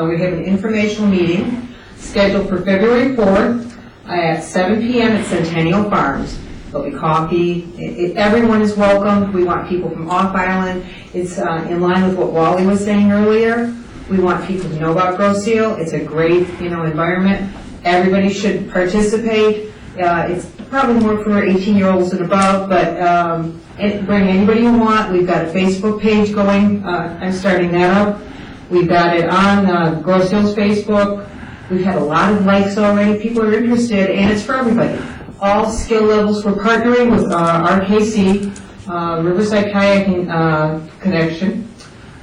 We have an informational meeting scheduled for February 4th at 7 p.m. at Centennial Farms. There'll be coffee. Everyone is welcome. We want people from off island. It's in line with what Wally was saying earlier. We want people to know about Grow Seal. It's a great, environment. Everybody should participate. It's probably more for 18-year-olds and above, but bring anybody you want. We've got a Facebook page going. I'm starting that up. We've got it on Grow Seal's Facebook. We've had a lot of likes already. People are interested, and it's for everybody. All skill levels. We're partnering with RKC, Riverside Kayaking Connection.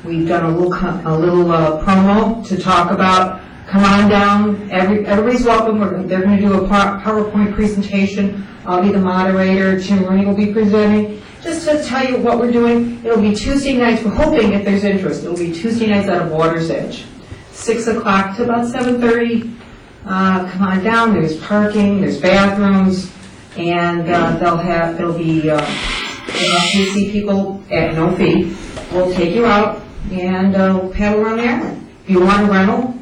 We've done a little promo to talk about. Come on down. Everybody's welcome. They're going to do a PowerPoint presentation. I'll be the moderator. Tim Rooney will be presenting. Just to tell you what we're doing, it'll be Tuesday nights. We're hoping, if there's interest, it'll be Tuesday nights out of Water's Edge, 6 o'clock to about 7:30. Come on down. There's parking. There's bathrooms, and there'll be RKC people at no fee. We'll take you out and paddle around the island. If you want a rental,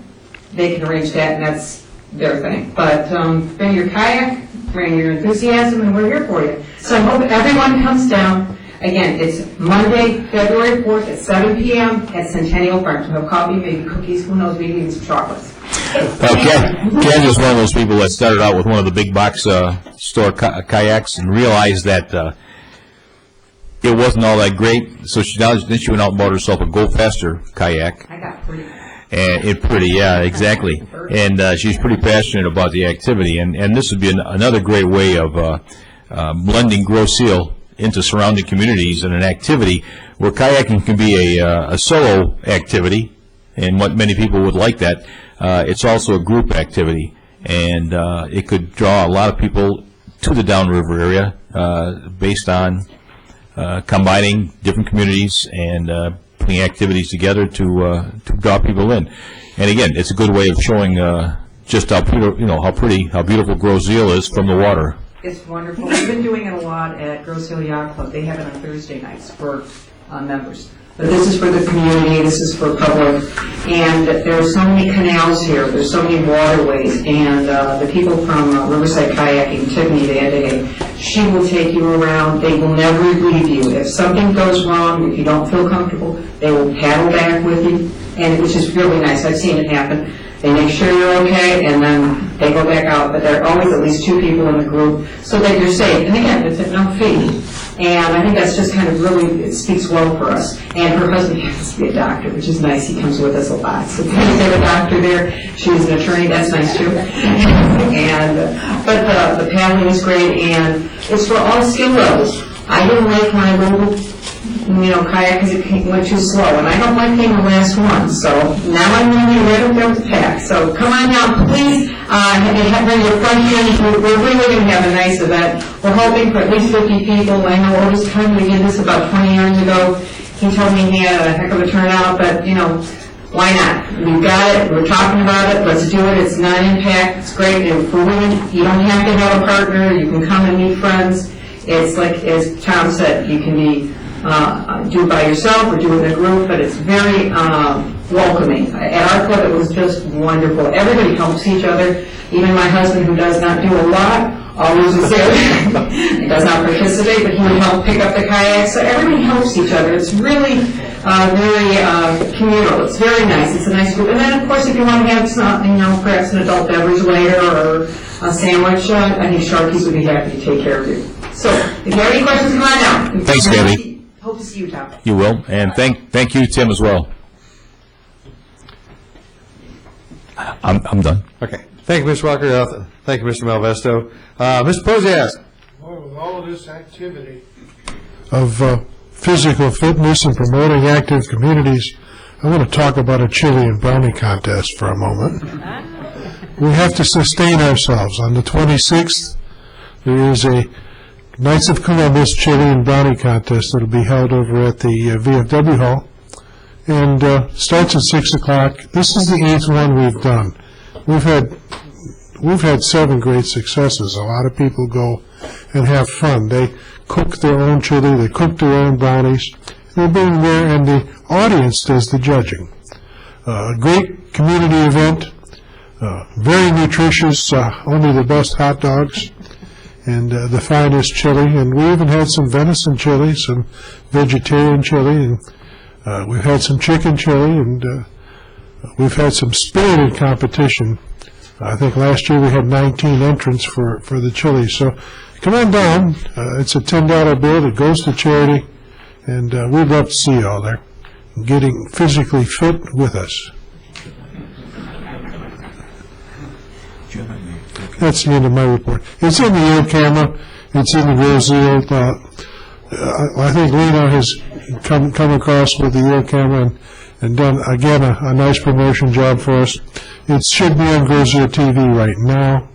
they can arrange that, and that's their thing. But bring your kayak, bring your enthusiasm, and we're here for you. So I hope everyone comes down. Again, it's Monday, February 4th at 7 p.m. at Centennial Farms. We'll have coffee, maybe cookies, who knows, maybe even some chocolates. Ken is one of those people that started out with one of the big box store kayaks and realized that it wasn't all that great. So she went out and bought herself a Go Faster kayak. I got pretty. Yeah, exactly. And she's pretty passionate about the activity. And this would be another great way of blending Grow Seal into surrounding communities and an activity where kayaking can be a solo activity, and what many people would like that. It's also a group activity, and it could draw a lot of people to the downriver area based on combining different communities and putting activities together to draw people in. And again, it's a good way of showing just how beautiful Grow Seal is from the water. It's wonderful. We've been doing it a lot at Grow Seal Yacht Club. They have it on Thursday nights for members. But this is for the community, this is for public, and there are so many canals here, there's so many waterways, and the people from Riverside Kayaking, Tiffany Vandehay, she will take you around. They will never leave you. If something goes wrong, if you don't feel comfortable, they will paddle back with you, and which is really nice. I've seen it happen. They make sure you're okay, and then they go back out, but there are always at least 2 people in the group so that you're safe. And again, it's at no fee. And I think that's just kind of really, it speaks well for us. And her husband happens to be a doctor, which is nice. He comes with us a lot. So if they have a doctor there, she's an attorney, that's nice too. But the paddling is great, and it's for all skill levels. I didn't like my little kayak because it went too slow, and I don't like being the last one, so now I'm going to be right up there with the pack. So come on down, please, bring your questions. We're really going to have a nice event. We're hoping for at least 50 people. I know Otis Cunley did this about 20 years ago. He told me he had a heck of a turnout, but, why not? We've got it. We're talking about it. Let's do it. It's non-impact. It's great. And for women, you don't have to have a partner. You can come and meet friends. It's like, as Tom said, you can be do it by yourself or do it in a group, but it's very welcoming. At our club, it was just wonderful. Everybody helps each other. Even my husband, who does not do a lot, always is there. He does not participate, but he would help pick up the kayaks. So everybody helps each other. It's really very communal. It's very nice. It's a nice group. And then, of course, if you want to have some, perhaps an adult beverage later or a sandwich, I think Sharky's would be happy to take care of you. So, if you have any questions, come on down. Thanks, Debbie. Hope to see you, Tom. You will, and thank you, Tim, as well. I'm done. Okay. Thank you, Mr. Walker. Thank you, Mr. Malvesto. Mr. Pozias. Well, with all of this activity of physical fitness and promoting active communities, I want to talk about a chili and brownie contest for a moment. We have to sustain ourselves. On the 26th, there is a Knights of Columbus chili and brownie contest that will be held over at the VFW Hall, and starts at 6 o'clock. This is the 8th one we've done. We've had 7 great successes. A lot of people go and have fun. They cook their own chili, they cook their own brownies. They bring there, and the audience does the judging. A great community event, very nutritious, only the best hot dogs, and the finest chili. And we even had some venison chili, some vegetarian chili, and we've had some chicken chili, and we've had some spirited competition. I think last year we had 19 entrants for the chili. So come on down. It's a $10 bill that goes to charity, and we'd love to see you all there, getting physically fit with us. That's the end of my report. It's in the air camera. It's in the real zeal. I think Lena has come across with the air camera and done, again, a nice promotion job for us. It should be on Grozeal TV right now.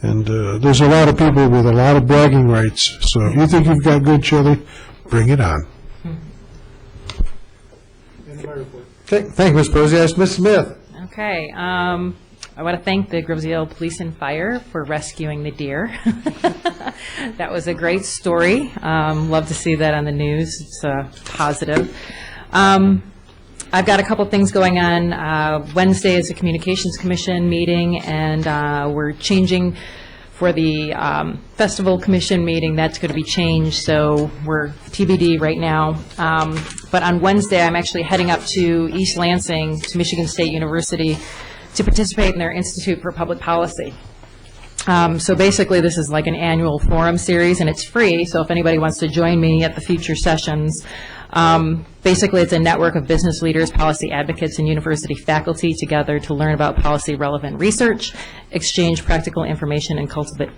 And there's a lot of people with a lot of bragging rights. So if you think you've got good chili, bring it on. Okay, thank you, Ms. Posias. Ms. Smith? Okay, I want to thank the Grozeal Police and Fire for rescuing the deer. That was a great story. Love to see that on the news. It's positive. I've got a couple things going on. Wednesday is a Communications Commission meeting, and we're changing for the Festival Commission meeting. That's going to be changed, so we're TBD right now. But on Wednesday, I'm actually heading up to East Lansing, to Michigan State University, to participate in their Institute for Public Policy. So basically, this is like an annual forum series, and it's free, so if anybody wants to join me at the future sessions, basically it's a network of business leaders, policy advocates, and university faculty together to learn about policy-relevant research, exchange practical information, and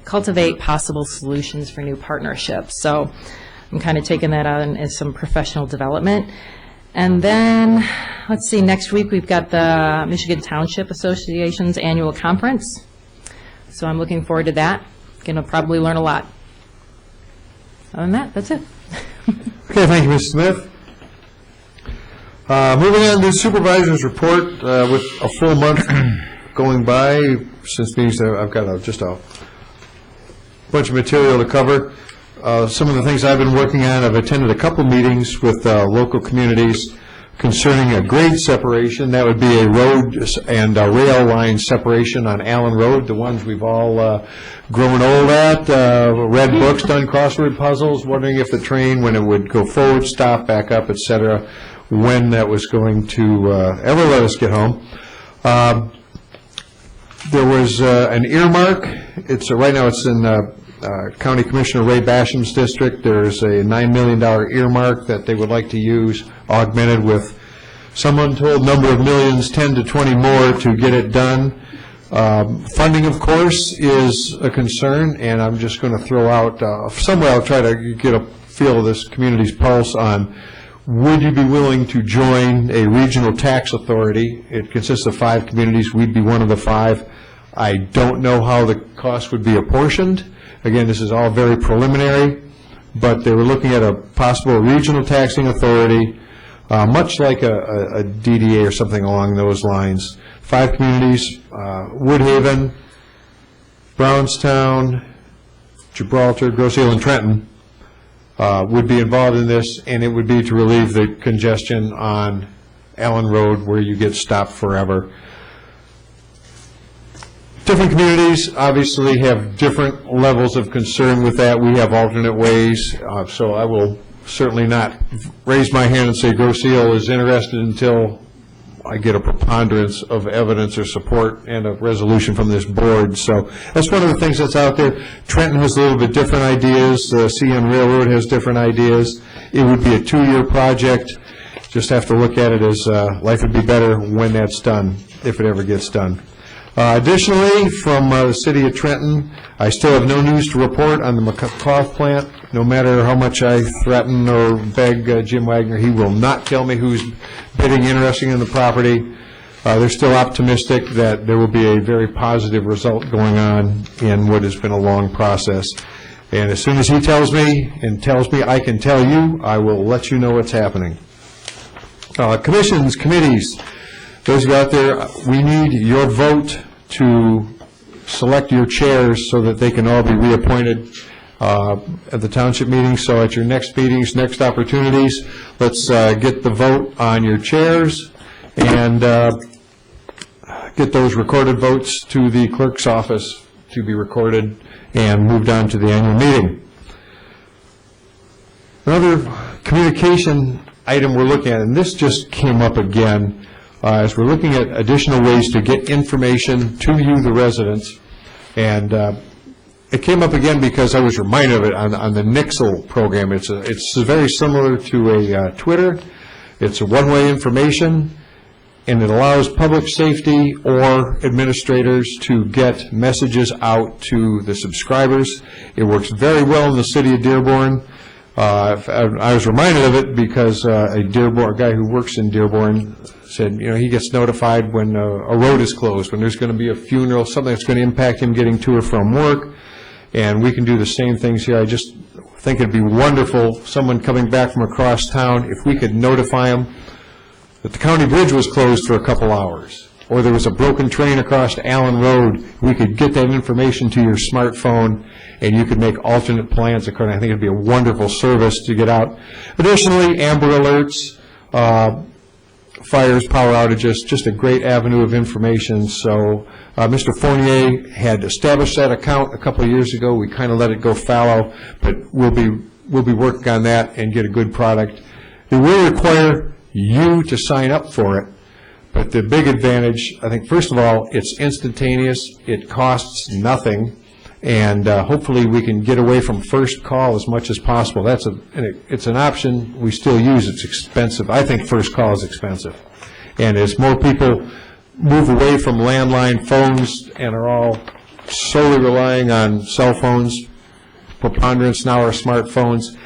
cultivate possible solutions for new partnerships. So I'm kind of taking that on as some professional development. And then, let's see, next week we've got the Michigan Township Association's annual conference. So I'm looking forward to that. Going to probably learn a lot. Other than that, that's it. Okay, thank you, Ms. Smith. Moving on to the supervisor's report, with a full month going by since meetings, I've got just a bunch of material to cover. Some of the things I've been working on, I've attended a couple meetings with local communities concerning a grade separation. That would be a road and a rail line separation on Allen Road, the ones we've all grown old at, read books, done crossword puzzles, wondering if the train, when it would go forward, stop, back up, etc., when that was going to ever let us get home. There was an earmark. It's right now it's in County Commissioner Ray Basham's district. There's a $9 million earmark that they would like to use, augmented with some untold number of millions, 10 to 20 more, to get it done. Funding, of course, is a concern, and I'm just going to throw out, somewhere I'll try to get a feel of this community's pulse on, would you be willing to join a regional tax authority? It consists of 5 communities. We'd be one of the 5. I don't know how the cost would be apportioned. Again, this is all very preliminary, but they were looking at a possible regional taxing authority, much like a DDA or something along those lines. 5 communities, Woodhaven, Brownstown, Gibraltar, Grozeal, and Trenton would be involved in this, and it would be to relieve the congestion on Allen Road where you get stopped forever. Different communities obviously have different levels of concern with that. We have alternate ways, so I will certainly not raise my hand and say Grozeal is interested until I get a preponderance of evidence or support and a resolution from this board. So that's one of the things that's out there. Trenton has a little bit different ideas. CN Railroad has different ideas. It would be a 2-year project. Just have to look at it as life would be better when that's done, if it ever gets done. Additionally, from the city of Trenton, I still have no news to report on the McCough plant. No matter how much I threaten or beg Jim Wagner, he will not tell me who's bidding interesting in the property. They're still optimistic that there will be a very positive result going on in what has been a long process. And as soon as he tells me and tells me I can tell you, I will let you know what's happening. Commissions, committees, those of you out there, we need your vote to select your chairs so that they can all be reappointed at the township meeting. So at your next meetings, next opportunities, let's get the vote on your chairs and get those recorded votes to the clerk's office to be recorded and moved on to the annual meeting. Another communication item we're looking at, and this just came up again, as we're looking at additional ways to get information to you, the residents, and it came up again because I was reminded of it on the Nixle program. It's very similar to a Twitter. It's a one-way information, and it allows public safety or administrators to get messages out to the subscribers. It works very well in the city of Dearborn. I was reminded of it because a guy who works in Dearborn said, he gets notified when a road is closed, when there's going to be a funeral, something that's going to impact him getting to or from work, and we can do the same things here. I just think it'd be wonderful, someone coming back from across town, if we could notify them that the county bridge was closed for a couple hours, or there was a broken train across Allen Road. We could get that information to your smartphone, and you could make alternate plans according. I think it'd be a wonderful service to get out. Additionally, Amber Alerts, fires, power outages, just a great avenue of information. So Mr. Fournier had established that account a couple of years ago. We kind of let it go fallow, but we'll be working on that and get a good product. It will require you to sign up for it, but the big advantage, I think, first of all, it's instantaneous. It costs nothing, and hopefully we can get away from first call as much as possible. It's an option we still use. It's expensive. I think first call is expensive, and as more people move away from landline phones and are all solely relying on cell phones, preponderance now are smartphones,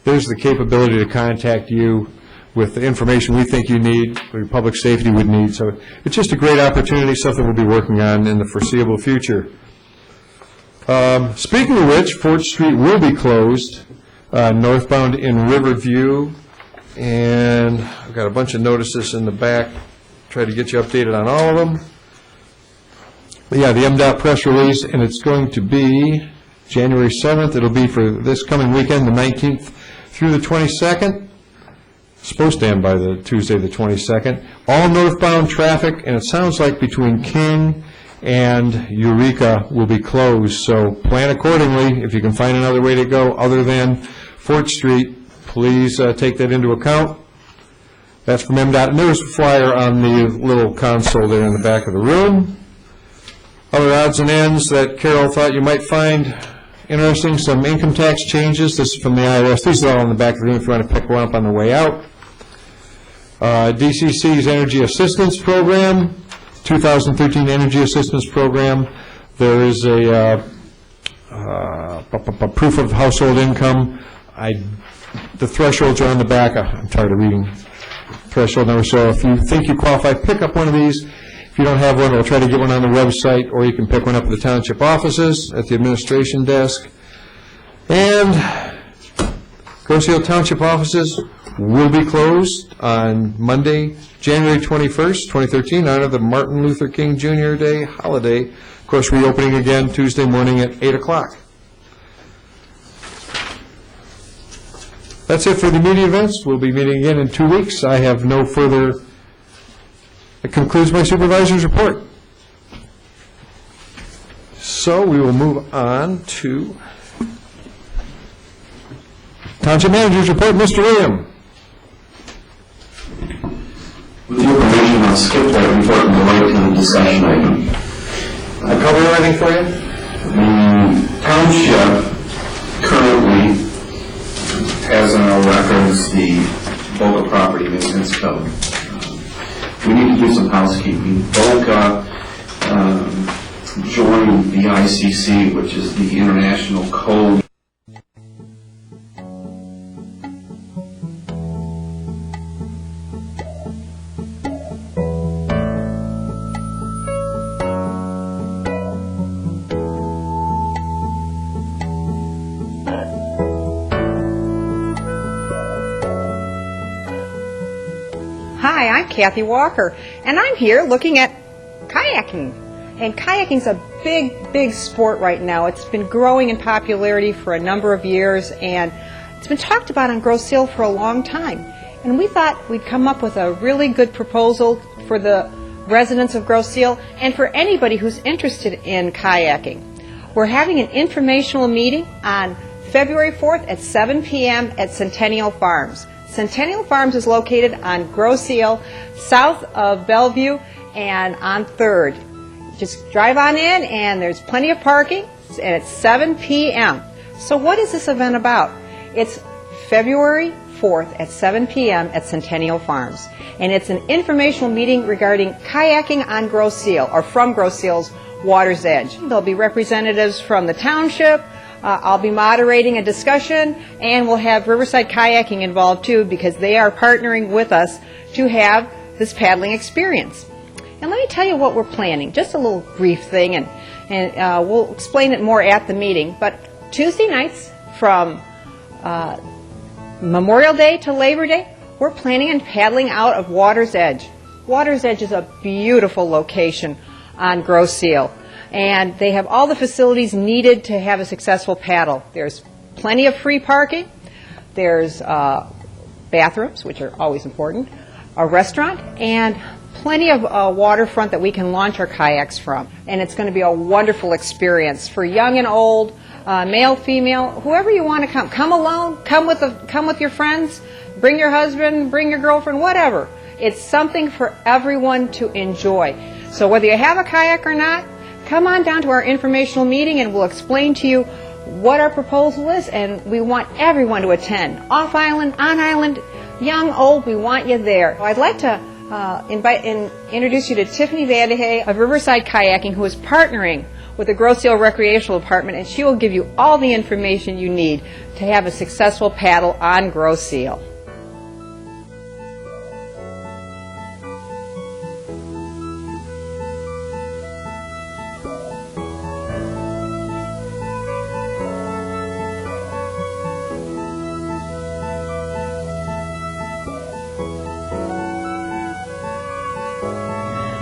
there's the capability to contact you with the information we think you need, or your public safety would need. So it's just a great opportunity, something we'll be working on in the foreseeable future. Speaking of which, 4th Street will be closed northbound in Riverview, and I've got a bunch of notices in the back. Try to get you updated on all of them. But yeah, the MDOT press release, and it's going to be January 7th. It'll be for this coming weekend, the 19th through the 22nd. Supposed to end by the Tuesday the 22nd. All northbound traffic, and it sounds like between King and Eureka will be closed. So plan accordingly. If you can find another way to go other than 4th Street, please take that into account. That's from MDOT. And there's a flyer on the little console there in the back of the room. Other odds and ends that Carol thought you might find interesting, some income tax changes. This is from the IRS. These are all in the back of the room if you want to pick one up on the way out. DCC's Energy Assistance Program, 2013 Energy Assistance Program. There is a proof of household income. The thresholds are on the back. I'm tired of reading threshold numbers. So if you think you qualify, pick up one of these. If you don't have one, we'll try to get one on the website, or you can pick one up at the township offices, at the administration desk. And Grosse Ile Township offices will be closed on Monday, January 21st, 2013, in honor of the Martin Luther King Jr. Day holiday. Of course, reopening again Tuesday morning at 8 o'clock. That's it for the immediate events. We'll be meeting again in 2 weeks. I have no further. That concludes my supervisor's report. So we will move on to Township Manager's report. Mr. William. With your permission, I'll skip that report and go right to the discussion item. I cover everything for you? The township currently has on our records the Boca Property Maintenance Code. We need to do some housekeeping. Boca joined the ICC, which is the International Code. Hi, I'm Kathy Walker, and I'm here looking at kayaking. And kayaking's a big sport right now. It's been growing in popularity for a number of years, and it's been talked about on Grosse Ile for a long time. And we thought we'd come up with a really good proposal for the residents of Grosse Ile and for anybody who's interested in kayaking. We're having an informational meeting on February 4th at 7 p.m. at Centennial Farms. Centennial Farms is located on Grosse Ile, south of Bellevue and on 3rd. Just drive on in and there's plenty of parking, and it's 7 p.m. So what is this event about? It's February 4th at 7 p.m. at Centennial Farms, and it's an informational meeting regarding kayaking on Grosse Ile, or from Grosse Ile's Water's Edge. There'll be representatives from the township. I'll be moderating a discussion, and we'll have Riverside Kayaking involved too, because they are partnering with us to have this paddling experience. And let me tell you what we're planning, just a little brief thing, and we'll explain it more at the meeting. But Tuesday nights from Memorial Day to Labor Day, we're planning on paddling out of Water's Edge. Water's Edge is a beautiful location on Grosse Ile, and they have all the facilities needed to have a successful paddle. There's plenty of free parking, there's bathrooms, which are always important, a restaurant, and plenty of waterfront that we can launch our kayaks from. And it's going to be a wonderful experience for young and old, male, female, whoever you want to come. Come alone, come with your friends, bring your husband, bring your girlfriend, whatever. It's something for everyone to enjoy. So whether you have a kayak or not, come on down to our informational meeting and we'll explain to you what our proposal is, and we want everyone to attend. Off island, on island, young, old, we want you there. I'd like to invite and introduce you to Tiffany Vandehay of Riverside Kayaking, who is partnering with the Grosse Ile Recreational Department, and she will give you all the information you need to have a successful paddle on Grosse Ile.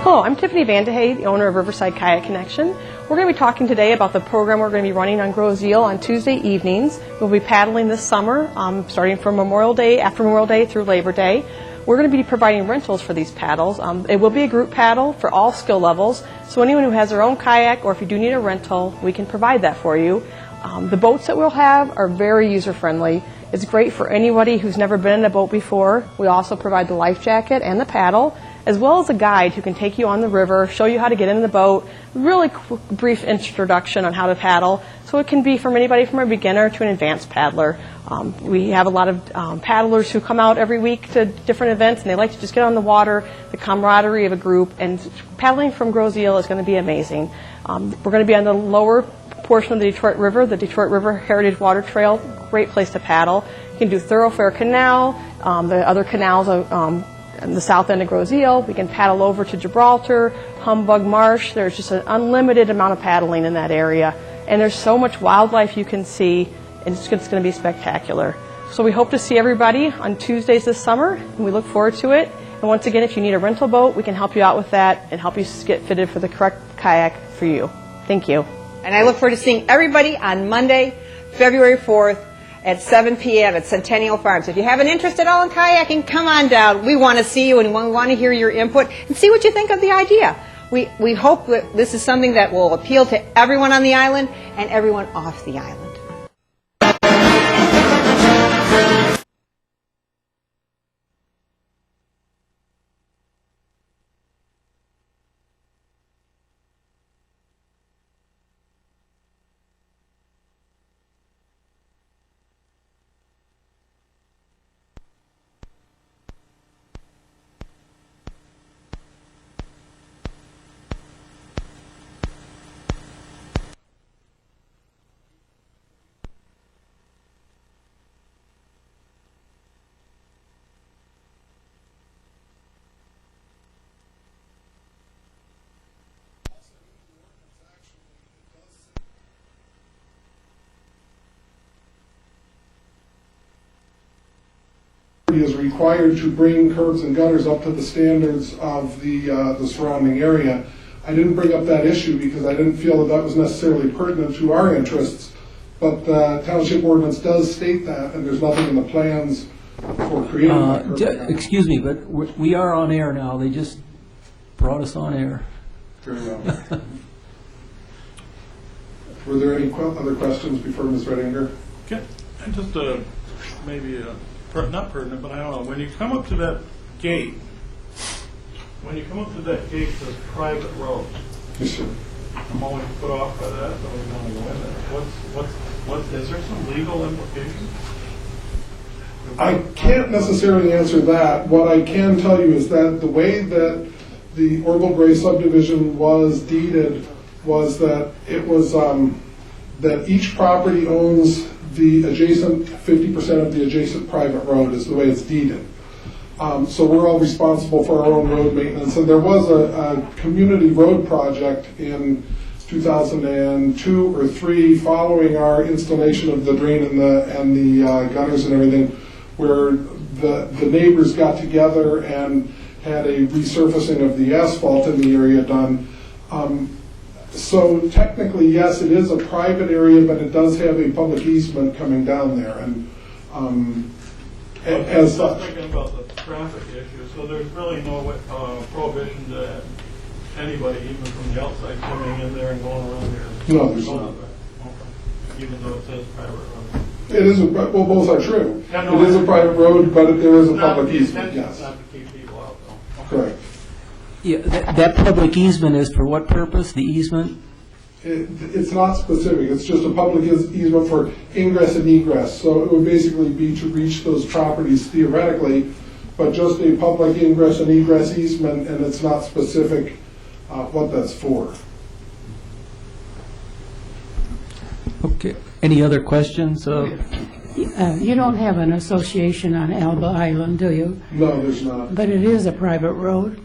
Hello, I'm Tiffany Vandehay, the owner of Riverside Kayak Connection. We're going to be talking today about the program we're going to be running on Grosse Ile on Tuesday evenings. We'll be paddling this summer, starting from Memorial Day, after Memorial Day through Labor Day. We're going to be providing rentals for these paddles. It will be a group paddle for all skill levels, so anyone who has their own kayak or if you do need a rental, we can provide that for you. The boats that we'll have are very user-friendly. It's great for anybody who's never been in a boat before. We also provide the life jacket and the paddle, as well as a guide who can take you on the river, show you how to get in the boat, really brief introduction on how to paddle. So it can be from anybody from a beginner to an advanced paddler. We have a lot of paddlers who come out every week to different events, and they like to just get on the water, the camaraderie of a group, and paddling from Grosse Ile is going to be amazing. We're going to be on the lower portion of the Detroit River Heritage Water Trail, great place to paddle. You can do Thoroughfare Canal, the other canals on the south end of Grosse Ile. We can paddle over to Gibraltar, Humbug Marsh. There's just an unlimited amount of paddling in that area. And there's so much wildlife you can see, and it's going to be spectacular. So we hope to see everybody on Tuesdays this summer, and we look forward to it. And once again, if you need a rental boat, we can help you out with that and help you get fitted for the correct kayak for you. Thank you. And I look forward to seeing everybody on Monday, February 4th at 7 p.m. at Centennial Farms. If you have an interest at all in kayaking, come on down. We want to see you and we want to hear your input and see what you think of the idea. We hope that this is something that will appeal to everyone on the island and everyone off the island. Is required to bring curbs and gutters up to the standards of the surrounding area. I didn't bring up that issue because I didn't feel that was necessarily pertinent to our interests, but the township ordinance does state that, and there's nothing in the plans for creating that curb and gutter. Excuse me, but we are on air now. They just brought us on air. Very well. Were there any other questions before Ms. Redinger? Okay, and just maybe not pertinent, but I don't know. When you come up to that gate, it says private road. Yes, sir. I'm always put off by that. I don't want to go in there. Is there some legal implication? I can't necessarily answer that. What I can tell you is that the way that the Orville Gray subdivision was deeded was that it was, that each property owns the adjacent, 50% of the adjacent private road is the way it's deeded. So we're all responsible for our own road maintenance. And there was a community road project in 2002 or 3 following our installation of the drain and the gutters and everything, where the neighbors got together and had a resurfacing of the asphalt in the area done. So technically, yes, it is a private area, but it does have a public easement coming down there. And as I'm such, thinking about the traffic issue, so there's really no prohibition to anybody, even from the outside, coming in there and going around here? No, there's not. Okay. Even though it says private road? it is, well, both are true. Yeah, no, It is a private road, but there is a Not public the easement, intention yes. is not to keep people out, though. Correct. Yeah, that public easement is for what purpose, the easement? It's not specific, it's just a public easement for ingress and egress. So it would basically be to reach those properties theoretically, but just a public ingress and egress easement, and it's not specific what that's for. Okay, any other questions? You don't have an association on Alba Island, do you? No, there's not. But it is a private road?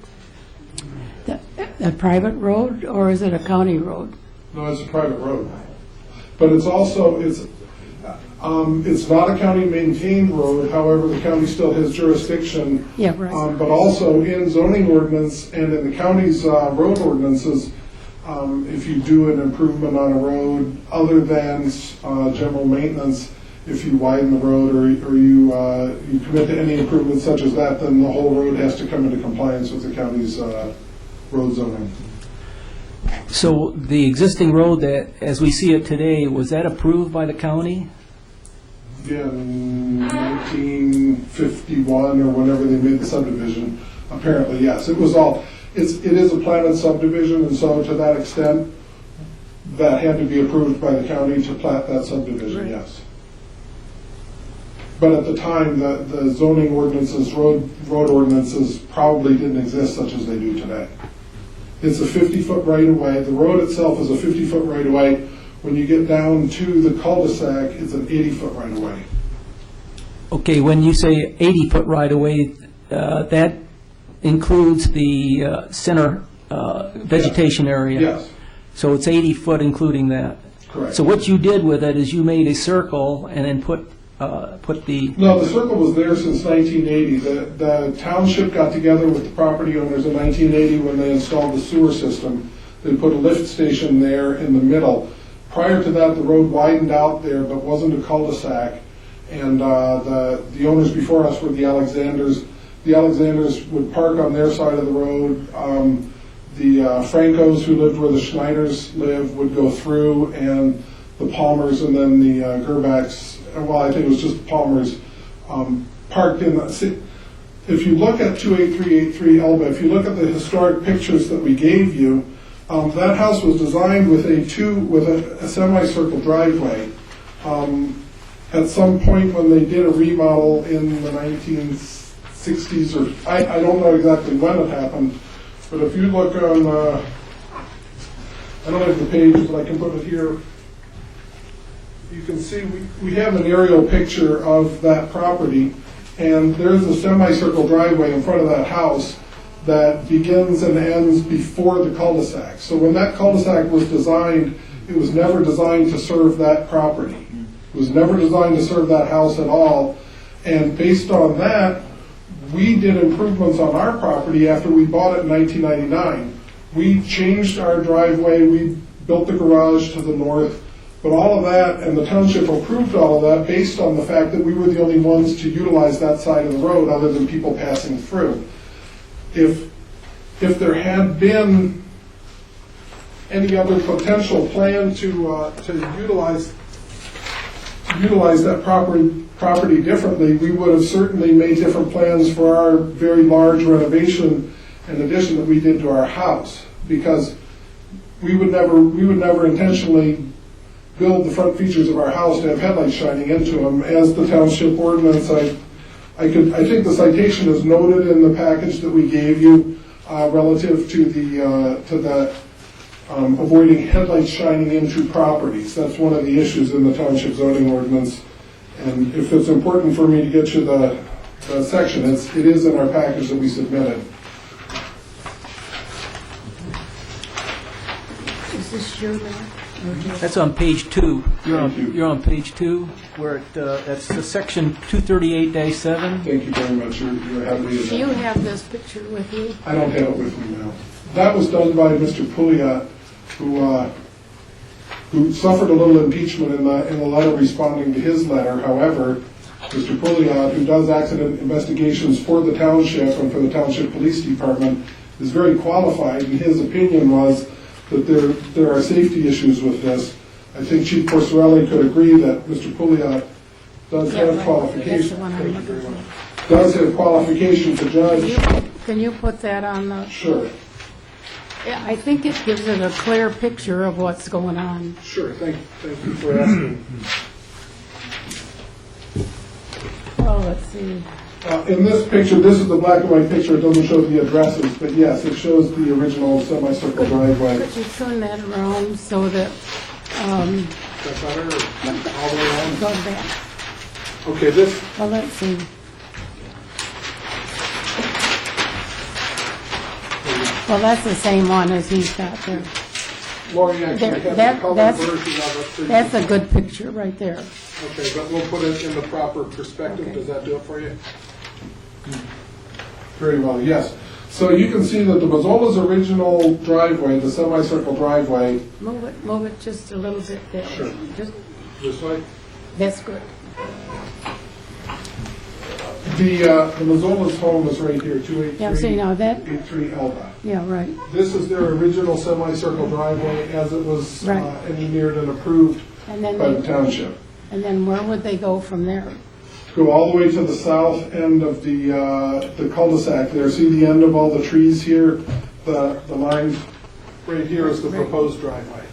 A private road, or is it a county road? No, it's a private road. But it's also, it's not a county-maintained road, however, the county still has jurisdiction. Yeah, right. But also in zoning ordinance and in the county's road ordinances, if you do an improvement on a road other than general maintenance, if you widen the road or you commit to any improvement such as that, then the whole road has to come into compliance with the county's road zoning. So the existing road that, as we see it today, was that approved by the county? In 1951 or whenever they made the subdivision, apparently, yes. It is a platted subdivision, and so to that extent, that had to be approved by the county to plat that subdivision, yes. But at the time, the zoning ordinances, road ordinances probably didn't exist such as they do today. It's a 50-foot right-of-way. The road itself is a 50-foot right-of-way. When you get down to the cul-de-sac, it's an 80-foot right-of-way. Okay, when you say 80-foot right-of-way, that includes the center vegetation area? Yes. So it's 80 foot including that? Correct. So what you did with it is you made a circle and then put the... No, the circle was there since 1980. The township got together with the property owners in 1980 when they installed the sewer system. They put a lift station there in the middle. Prior to that, the road widened out there, but wasn't a cul-de-sac. And the owners before us were the Alexanders. The Alexanders would park on their side of the road. The Francos, who lived where the Schneiders live, would go through, and the Palmers, and then the Gerbacks, well, I think it was just the Palmers, parked in the... If you look at 28383 Elba, if you look at the historic pictures that we gave you, that house was designed with a semicircle driveway. At some point when they did a remodel in the 1960s, or I don't know exactly when it happened, but if you look on, I don't have the page, but I can put it here. You can see we have an aerial picture of that property, and there's a semicircle driveway in front of that house that begins and ends before the cul-de-sac. So when that cul-de-sac was designed, it was never designed to serve that property. It was never designed to serve that house at all. And based on that, we did improvements on our property after we bought it in 1999. We changed our driveway, we built the garage to the north, but all of that, and the township approved all of that based on the fact that we were the only ones to utilize that side of the road other than people passing through. If if there had been any other potential plan to utilize that property differently, we would have certainly made different plans for our very large renovation and addition that we did to our house, because we would never intentionally build the front features of our house to have headlights shining into them. As the township ordinance, I think the citation is noted in the package that we gave you relative to the avoiding headlights shining into properties. That's one of the issues in the township zoning ordinance. And if it's important for me to get you the section, it is in our package that we submitted. Is this your map? That's on page 2. You're on page 2, where that's the section 238-7. Thank you very much. You're happy. Do you have this picture with you? I don't have it with me now. That was done by Mr. Pouliot, who suffered a little impeachment in the letter responding to his letter. However, Mr. Pouliot, who does accident investigations for the township and for the township police department, is very qualified, and his opinion was that there are safety issues with this. I think Chief Porcerelli could agree that Mr. Pouliot does have qualification. Does have qualification to judge. Can you put that on the? Sure. Yeah, I think it gives it a clear picture of what's going on. Sure. Thank you for asking. Oh, let's see. In this picture, this is the black and white picture. It doesn't show the addresses, but yes, it shows the original semicircle driveway. Could you turn that around so that, All the way around? go back? Okay, this. Well, let's see. Well, that's the same one as he's got there. Lori actually has the color version of it. That's a good picture right there. Okay, but we'll put it in the proper perspective. Okay. Does that do it for you? Very well, yes. So you can see that the Mazzola's original driveway, the semicircle driveway. Move it just a little bit there. Sure. Just, This way? that's good. The Mazzola's home is right here, 283. Yeah, see, now that, 83 Elba. yeah, right. This is their original semicircle driveway as it was Right. engineered and approved And then by the they, township. and then where would they go from there? Go all the way to the south end of the cul-de-sac there. See the end of all the trees here? The line right here is the proposed driveway.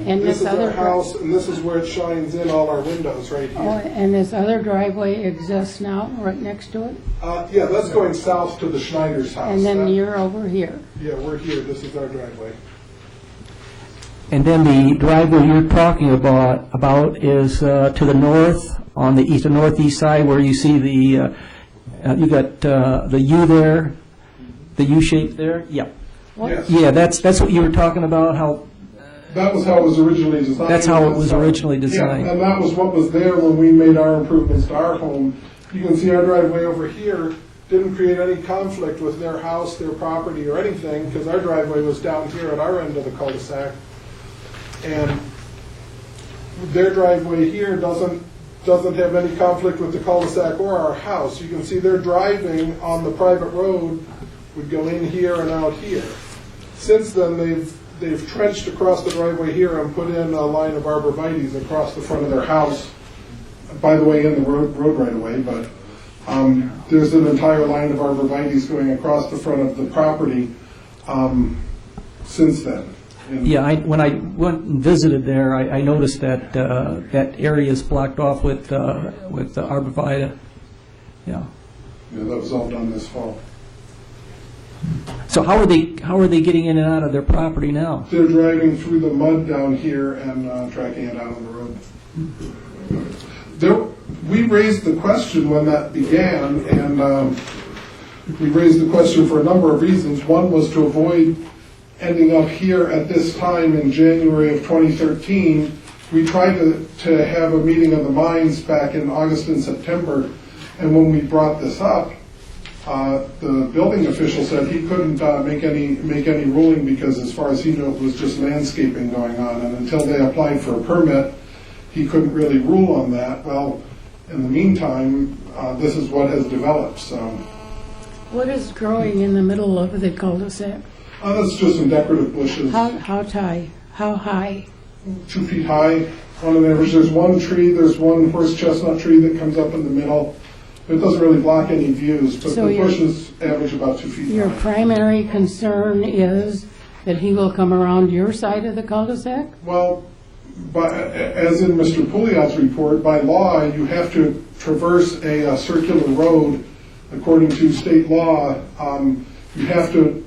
And This this is our other, house, and this is where it shines in all our windows right oh, here. and this other driveway exists now, right next to it? Yeah, that's going south to the Schneider's house. And then That- you're over here. Yeah, we're here. This is our driveway. And then the driveway you're talking about is to the north, on the east and northeast side, where you see you got the U there, the U shape there? Yeah. Yes. Yeah, that's what you were talking about, how, That was how it was originally designed. That's how it was originally designed. Yeah, and that was what was there when we made our improvements to our home. You can see our driveway over here didn't create any conflict with their house, their property, or anything, because our driveway was down here at our end of the cul-de-sac. And their driveway here doesn't have any conflict with the cul-de-sac or our house. You can see their driving on the private road would go in here and out here. Since then, they've trenched across the driveway here and put in a line of arborvitaes across the front of their house. By the way, in the road right away, but there's an entire line of arborvitaes going across the front of the property since then. And yeah, when I went and visited there, I noticed that that area is blocked off with arborvitae. Yeah. that was all done this fall. So how are they getting in and out of their property now? They're driving through the mud down here and tracking it out on the road. We raised the question when that began, and we raised the question for a number of reasons. One was to avoid ending up here at this time in January of 2013. We tried to have a meeting of the minds back in August and September, and when we brought this up, the building official said he couldn't make any ruling because, as far as he knew, it was just landscaping going on, and until they applied for a permit, he couldn't really rule on that. Well, in the meantime, this is what has developed. So, What is growing in the middle of the cul-de-sac? That's just some decorative bushes. How high? How high? 2 feet high on an average. There's one tree, there's one horse chestnut tree that comes up in the middle. It doesn't really block any views, but So the your- bushes average about 2 feet Your high. primary concern is that he will come around your side of the cul-de-sac? Well, as in Mr. Pouliot's report, by law, you have to traverse a circular road. According to state law, you have to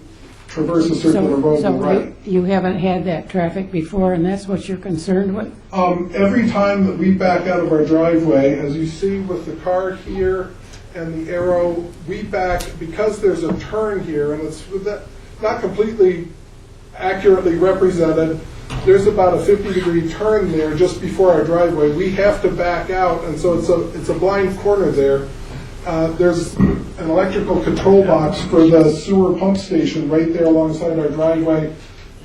traverse a circular road to the right. You haven't had that traffic before, and that's what you're concerned with? Every time that we back out of our driveway, as you see with the car here and the arrow, we back, because there's a turn here, and it's not completely accurately represented, there's about a 50-degree turn there just before our driveway. We have to back out, and so it's a blind corner there. There's an electrical control box for the sewer pump station right there alongside our driveway,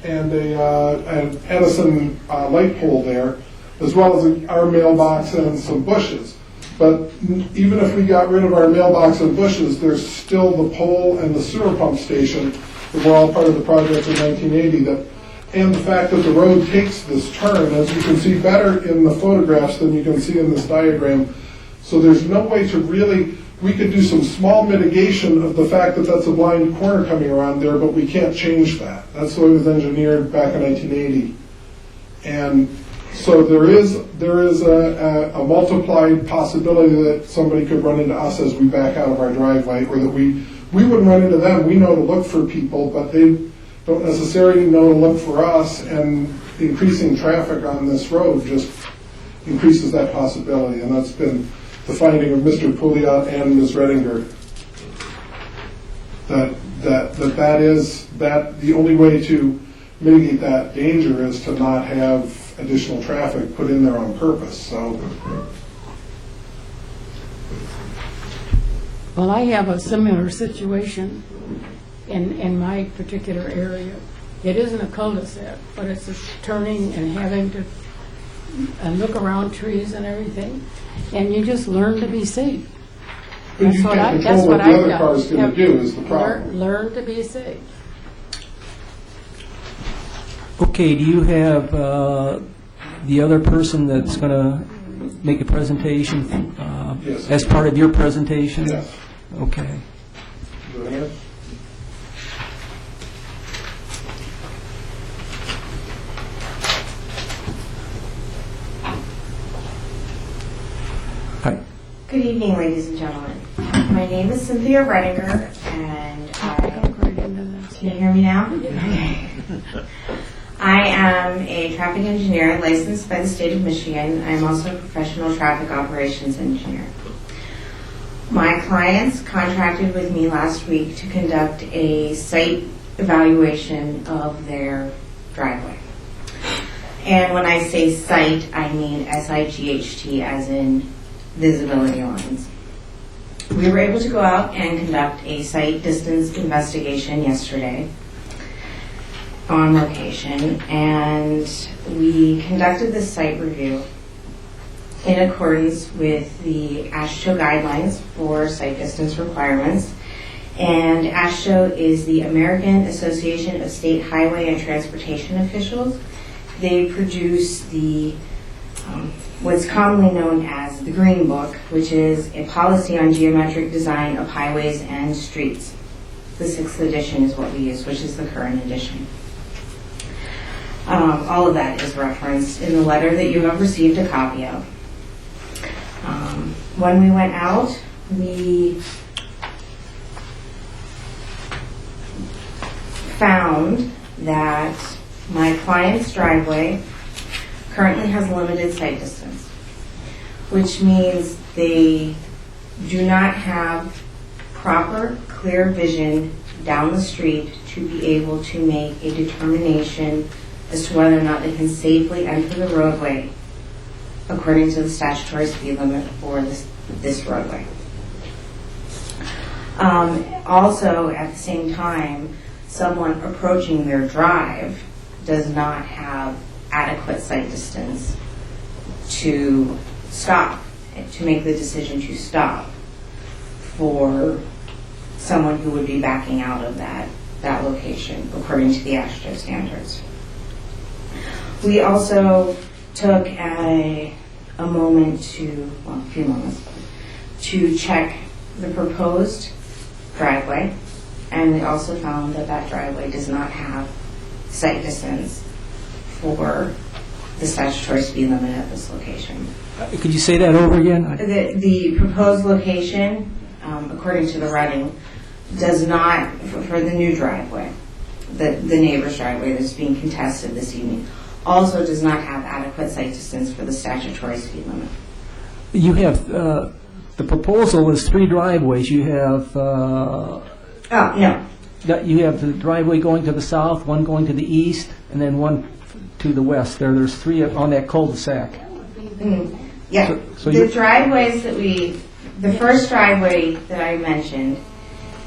and an Edison light pole there, as well as our mailbox and some bushes. But even if we got rid of our mailbox and bushes, there's still the pole and the sewer pump station that were all part of the project in 1980. And the fact that the road takes this turn, as you can see better in the photographs than you can see in this diagram. So there's no way to really, we could do some small mitigation of the fact that that's a blind corner coming around there, but we can't change that. That's the way it was engineered back in 1980. And so there is a multiplied possibility that somebody could run into us as we back out of our driveway, or that we wouldn't run into them. We know to look for people, but they don't necessarily know to look for us, and increasing traffic on this road just increases that possibility, and that's been the finding of Mr. Pouliot and Ms. Redinger. That is the only way to mitigate that danger is to not have additional traffic put in there on purpose. So. Well, I have a similar situation in my particular area. It isn't a cul-de-sac, but it's a turning and having to look around trees and everything, and you just learn to be safe. But you can't control what the other car is going to do is the problem. Learn to be safe. Okay, do you have the other person that's going to make a presentation Yes. as part of your presentation? Yes. Okay. Go ahead. Hi. Good evening, ladies and gentlemen. My name is Cynthia Redinger, and can you hear me now? Okay. I am a traffic engineer licensed by the state of Michigan. I'm also a professional traffic operations engineer. My clients contracted with me last week to conduct a site evaluation of their driveway. And when I say site, I mean SIGHT, as in visibility lines. We were able to go out and conduct a site distance investigation yesterday on location, and we conducted this site review in accordance with the AASHTO guidelines for site distance requirements. And AASHTO is the American Association of State Highway and Transportation Officials. They produce the what's commonly known as the Green Book, which is a policy on geometric design of highways and streets. The 6th edition is what we use, which is the current edition. All of that is referenced in the letter that you have received a copy of. When we went out, we found that my client's driveway currently has limited sight distance, which means they do not have proper, clear vision down the street to be able to make a determination as to whether or not they can safely enter the roadway according to the statutory speed limit for this roadway. Also, at the same time, someone approaching their drive does not have adequate sight distance to stop, to make the decision to stop for someone who would be backing out of that location according to the AASHTO standards. We also took a moment to, well, a few moments, to check the proposed driveway, and we also found that that driveway does not have sight distance for the statutory speed limit at this location. Could you say that over again? The proposed location, according to the writing, does not, for the new driveway, the neighbor's driveway that's being contested this evening, also does not have adequate sight distance for the statutory speed limit. You have, the proposal is 3 driveways. You have, Oh, no. you have the driveway going to the south, one going to the east, and then one to the west. There's 3 on that cul-de-sac. Yeah, So the driveways that the first driveway that I mentioned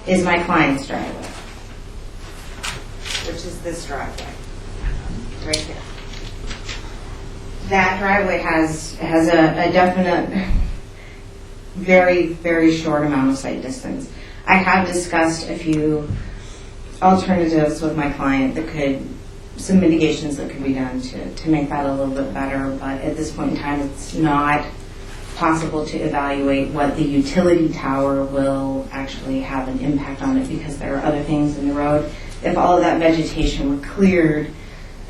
is my client's driveway, which is this driveway, right here. That driveway has a definite, very, very short amount of sight distance. I have discussed a few alternatives with my client some mitigations that could be done to make that a little bit better, but at this point in time, it's not possible to evaluate what the utility tower will actually have an impact on it because there are other things in the road. If all of that vegetation were cleared,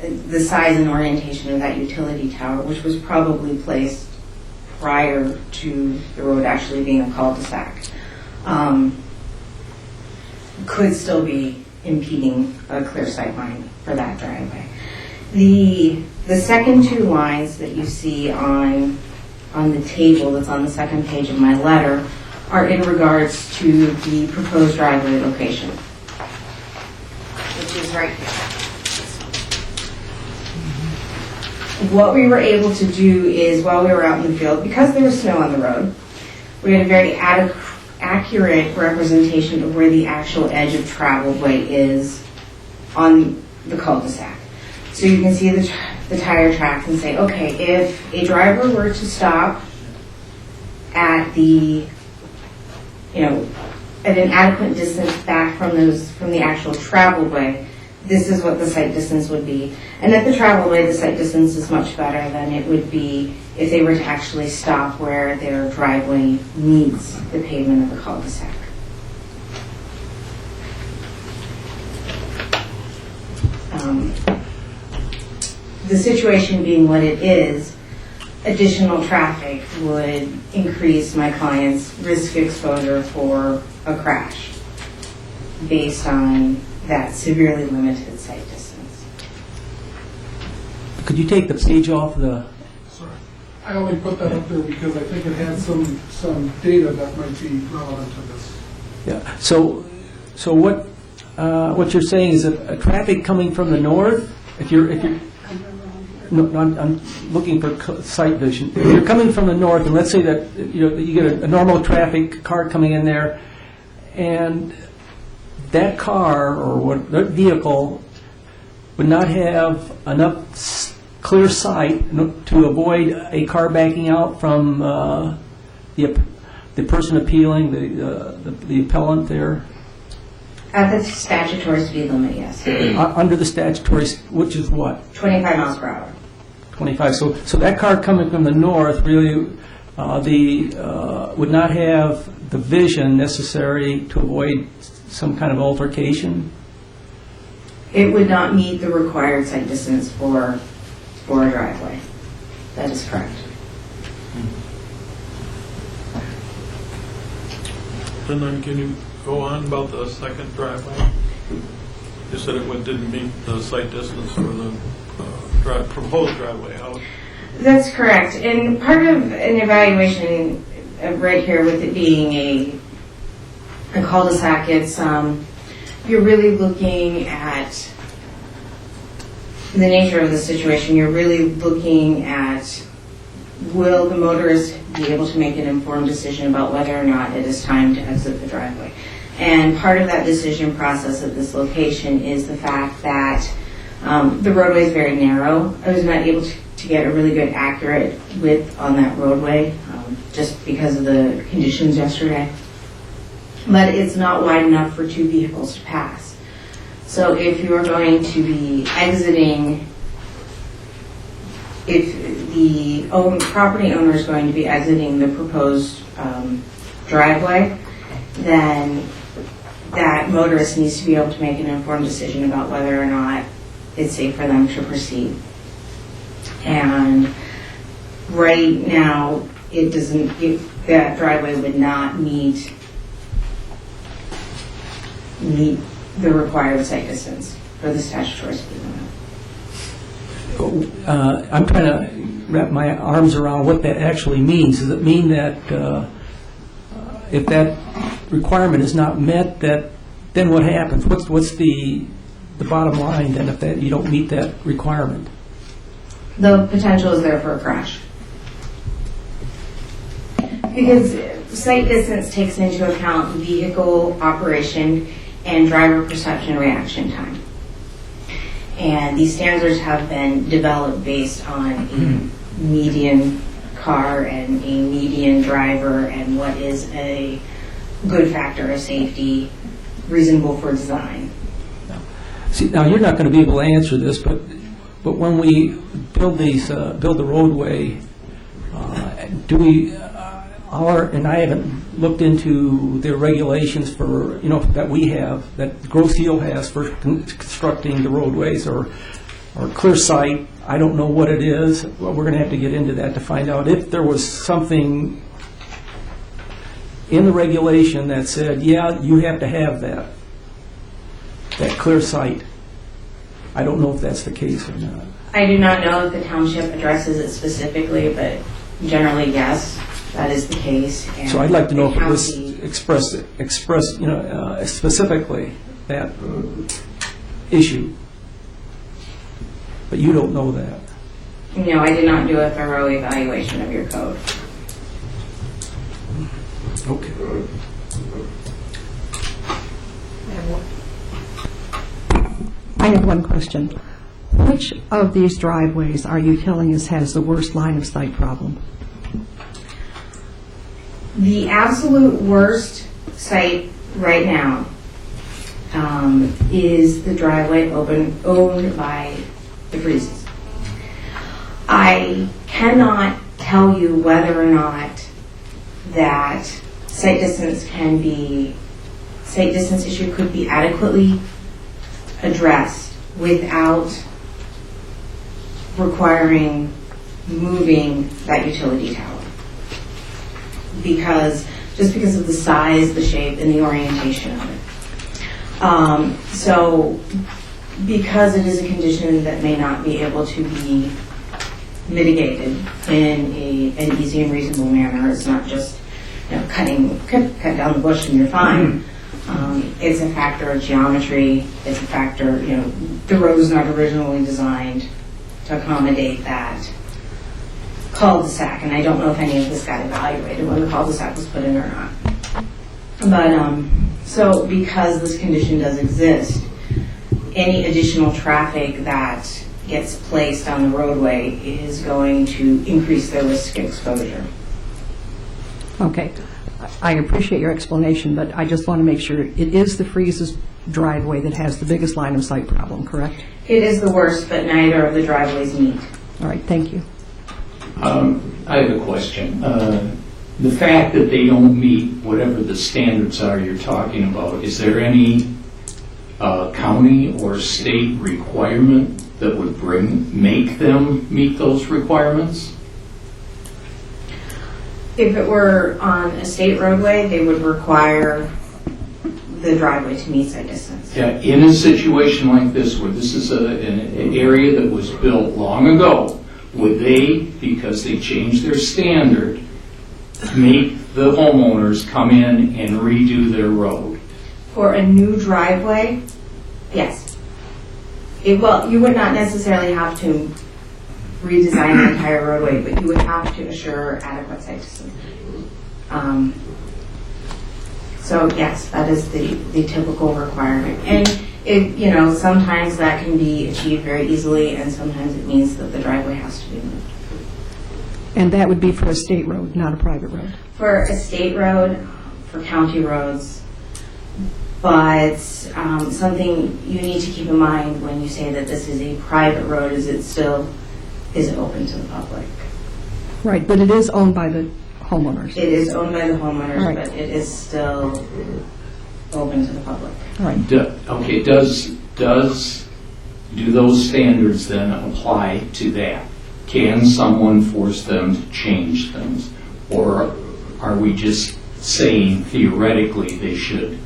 the size and orientation of that utility tower, which was probably placed prior to the road actually being a cul-de-sac, could still be impeding a clear sight line for that driveway. The second 2 lines that you see on the table that's on the second page of my letter are in regards to the proposed driveway location, which is right here. What we were able to do is, while we were out in the field, because there was snow on the road, we had a very accurate representation of where the actual edge of travel way is on the cul-de-sac. So you can see the tire tracks and say, okay, if a driver were to stop at at an adequate distance back from the actual travel way, this is what the sight distance would be. And at the travel way, the sight distance is much better than it would be if they were to actually stop where their driveway meets the pavement of the cul-de-sac. The situation being what it is, additional traffic would increase my client's risk exposure for a crash based on that severely limited sight distance. Could you take the page off the... Sorry. I only put that up there because I think it had some data that might be relevant to this. Yeah. So what you're saying is that traffic coming from the north, if you're no, I'm looking for sight vision. If you're coming from the north, and let's say that you get a normal traffic car coming in there, and that car or that vehicle would not have enough clear sight to avoid a car backing out from the person appealing, the appellant there? At the statutory speed limit, yes. Under the statutory, which is what? 25 miles per hour. 25. So that car coming from the north really would not have the vision necessary to avoid some kind of altercation? It would not meet the required sight distance for a driveway. That is correct. And then can you go on about the second driveway? You said it didn't meet the sight distance for the proposed driveway. That's correct. And part of an evaluation right here with it being a cul-de-sac, it's you're really looking at the nature of the situation. You're really looking at, will the motorist be able to make an informed decision about whether or not it is time to exit the driveway? And part of that decision process at this location is the fact that the roadway is very narrow. I was not able to get a really good accurate width on that roadway just because of the conditions yesterday. but it's not wide enough for two vehicles to pass. So if you're going to be exiting, if the property owner is going to be exiting the proposed driveway, then that motorist needs to be able to make an informed decision about whether or not it's safe for them to proceed. And right now, it doesn't, that driveway would not meet the required sight distance for the statutory speed limit. I'm trying to wrap my arms around what that actually means. Does it mean that if that requirement is not met, that then what happens? What's the bottom line then if that you don't meet that requirement? The potential is there for a crash. Because sight distance takes into account vehicle operation and driver perception reaction time. And these standards have been developed based on a median car and a median driver and what is a good factor of safety, reasonable for design. See, now you're not going to be able to answer this, but when we build the roadway, do we, and I haven't looked into the regulations for, that we have, that Grosse Ile has for constructing the roadways or Clear Sight. I don't know what it is. Well, we're going to have to get into that to find out if there was something in the regulation that said, yeah, you have to have that Clear Sight. I don't know if that's the case or not. I do not know if the township addresses it specifically, but generally, yes, that is the case. And so I'd like to know if it was expressed, specifically that issue. But you don't know that. No, I did not do a thorough evaluation of your code. Okay. I have one question. Which of these driveways are you telling us has the worst line of sight problem? The absolute worst site right now is the driveway owned by the Freezes. I cannot tell you whether or not that sight distance issue could be adequately addressed without requiring moving that utility tower. Just because of the size, the shape, and the orientation of it. So because it is a condition that may not be able to be mitigated in an easy and reasonable manner, it's not just cut down the bush and you're fine. It's a factor of geometry. It's a factor, the road was not originally designed to accommodate that cul-de-sac, and I don't know if any of this got evaluated when the cul-de-sac was put in or not. But so because this condition does exist, any additional traffic that gets placed on the roadway is going to increase their risk exposure. Okay. I appreciate your explanation, but I just want to make sure it is the Freezes driveway that has the biggest line of sight problem, correct? It is the worst, but neither of the driveways meet. All right, thank you. I have a question. The fact that they don't meet whatever the standards are you're talking about, is there any county or state requirement that would make them meet those requirements? If it were on a state roadway, they would require the driveway to meet sight distance. Yeah, in a situation like this, where this is an area that was built long ago, would they, because they changed their standard, make the homeowners come in and redo their road? For a new driveway, yes. Well, you would not necessarily have to redesign the entire roadway, but you would have to assure adequate sight distance. So yes, that is the typical requirement. And sometimes that can be achieved very easily, and sometimes it means that the driveway has to be moved. And that would be for a state road, not a private road? For a state road, for county roads, But something you need to keep in mind when you say that this is a private road is it still is open to the public. Right, but it is owned by the homeowners. It is owned by the homeowners, Right. but it is still open to the public. Right. Okay, do those standards then apply to that? Can someone force them to change things? Or are we just saying theoretically they should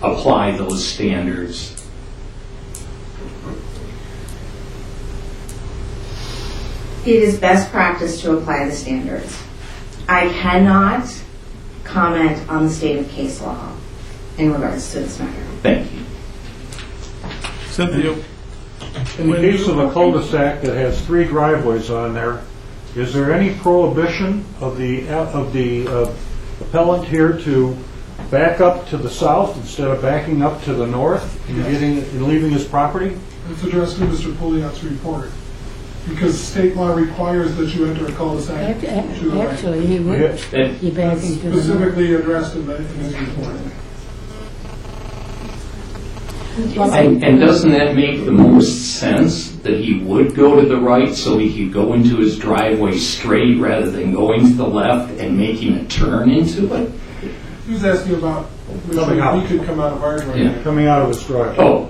apply those standards? It is best practice to apply the standards. I cannot comment on the state of case law in regards to this matter. Thank you. Cynthia? In the case of a cul-de-sac that has 3 driveways on there, is there any prohibition of the appellant here to back up to the south instead of backing up to the north and leaving his property? It's addressed in Mr. Pouliot's report, because state law requires that you enter a cul-de-sac to the right. Actually, he would be backing to the north. Specifically addressed in his report. And doesn't that make the most sense, that he would go to the right so he could go into his driveway straight rather than going to the left and making a turn into it? He was asking about Coming out. he could come out of our driveway. Yeah. Coming out of his driveway. Oh,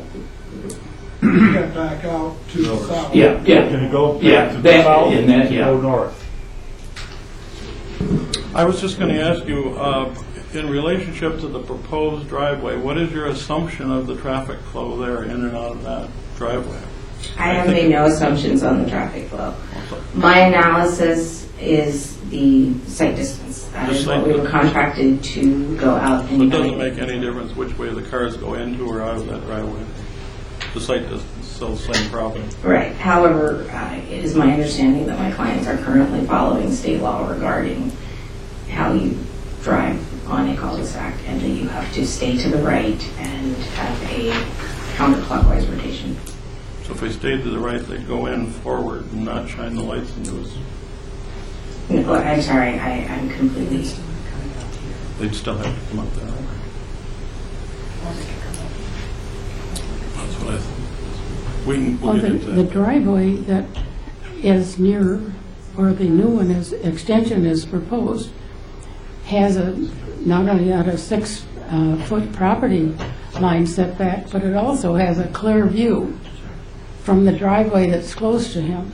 He can back out to the south. yeah. Can you go Yeah, back to the that- south and that, and yeah. go north? I was just going to ask you, in relationship to the proposed driveway, what is your assumption of the traffic flow there in and out of that driveway? I have made no assumptions on the traffic flow. My analysis is the site distance. That is what we were contracted to go out and It doesn't evaluate. make any difference which way the cars go into or out of that driveway. The site distance, still the same problem. Right. However, it is my understanding that my clients are currently following state law regarding how you drive on a cul-de-sac, and that you have to stay to the right and have a counterclockwise rotation. So if they stayed to the right, they'd go in forward and not shine the lights into us. No, I'm sorry, I'm completely... They'd still have to come up there. That's what I think. We'll Well, get into the that. driveway that is near, or the new one is, extension is proposed, has not only got a 6-foot property line setback, but it also has a clear view from the driveway that's close to him.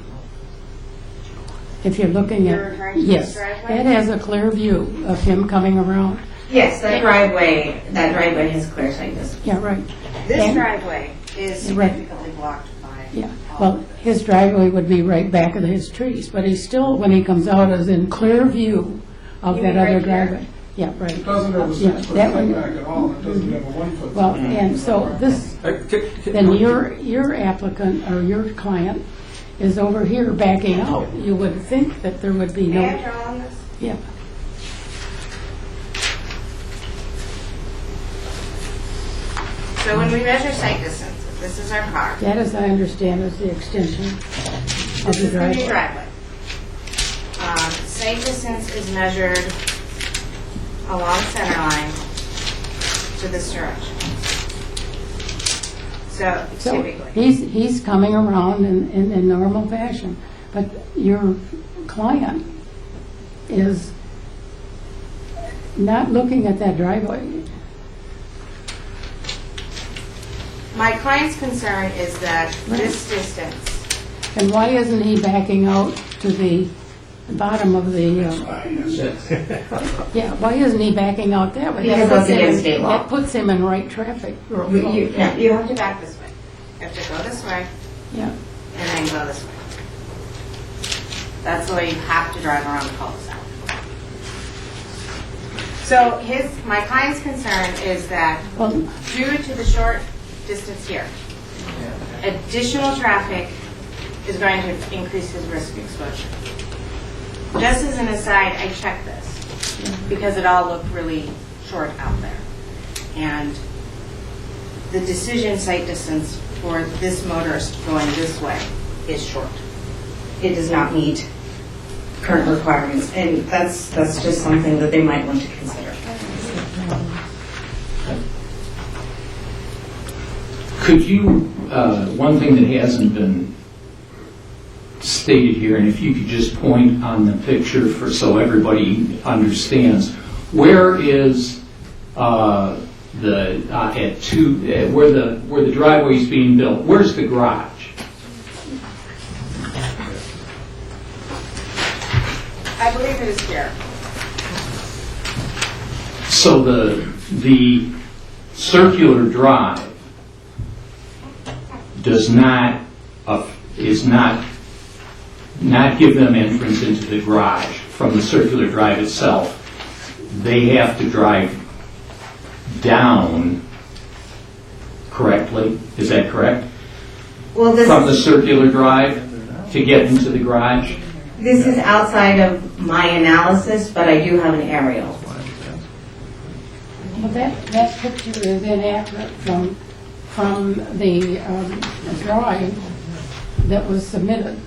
If you're looking You're referring at, to yes, this driveway? that has a clear view of him coming around. Yes, that driveway has clear sight distance. Yeah, right. This And- driveway is Right. significantly blocked by... Yeah, well, his driveway would be right back of his trees, but he's still, when he comes out, is in clear view of You that mean other right here? driveway. Yeah, right. It doesn't have a Yeah, 6-foot that one- setback at all. It doesn't have a 1-foot Well, setback. and so this, then your applicant, or your client, is over here backing out. You would think that there would be no... May I draw on this? Yeah. So when we measure sight distance, this is our car. That, as I understand, is the extension of This the is the new driveway. driveway. Sight distance is measured along center line to this direction. So So typically, he's coming around in normal fashion, but your client is not looking at that driveway. my client's concern is that this distance, And why isn't he backing out to the bottom of the, yeah, why isn't he backing out that way? Because that's against state law. That puts him in right traffic. you have to back this way. You have to go this way Yeah, and then go this way. That's the way you have to drive around the cul-de-sac. So my client's concern is that well, due to the short distance here, additional traffic is going to increase his risk of exposure. Just as an aside, I checked this because it all looked really short out there. And the decision sight distance for this motorist going this way is short. It does not meet current requirements, and that's just something that they might want to consider. Could you, one thing that hasn't been stated here, and if you could just point on the picture so everybody understands, where is where the driveway is being built? Where's the garage? I believe it is here. So the circular drive does not give them entrance into the garage from the circular drive itself. They have to drive down correctly. Is that correct? Well, From the circular drive to get into the garage? this is outside of my analysis, but I do have an aerial. Well, that picture is inaccurate from the drawing that was submitted.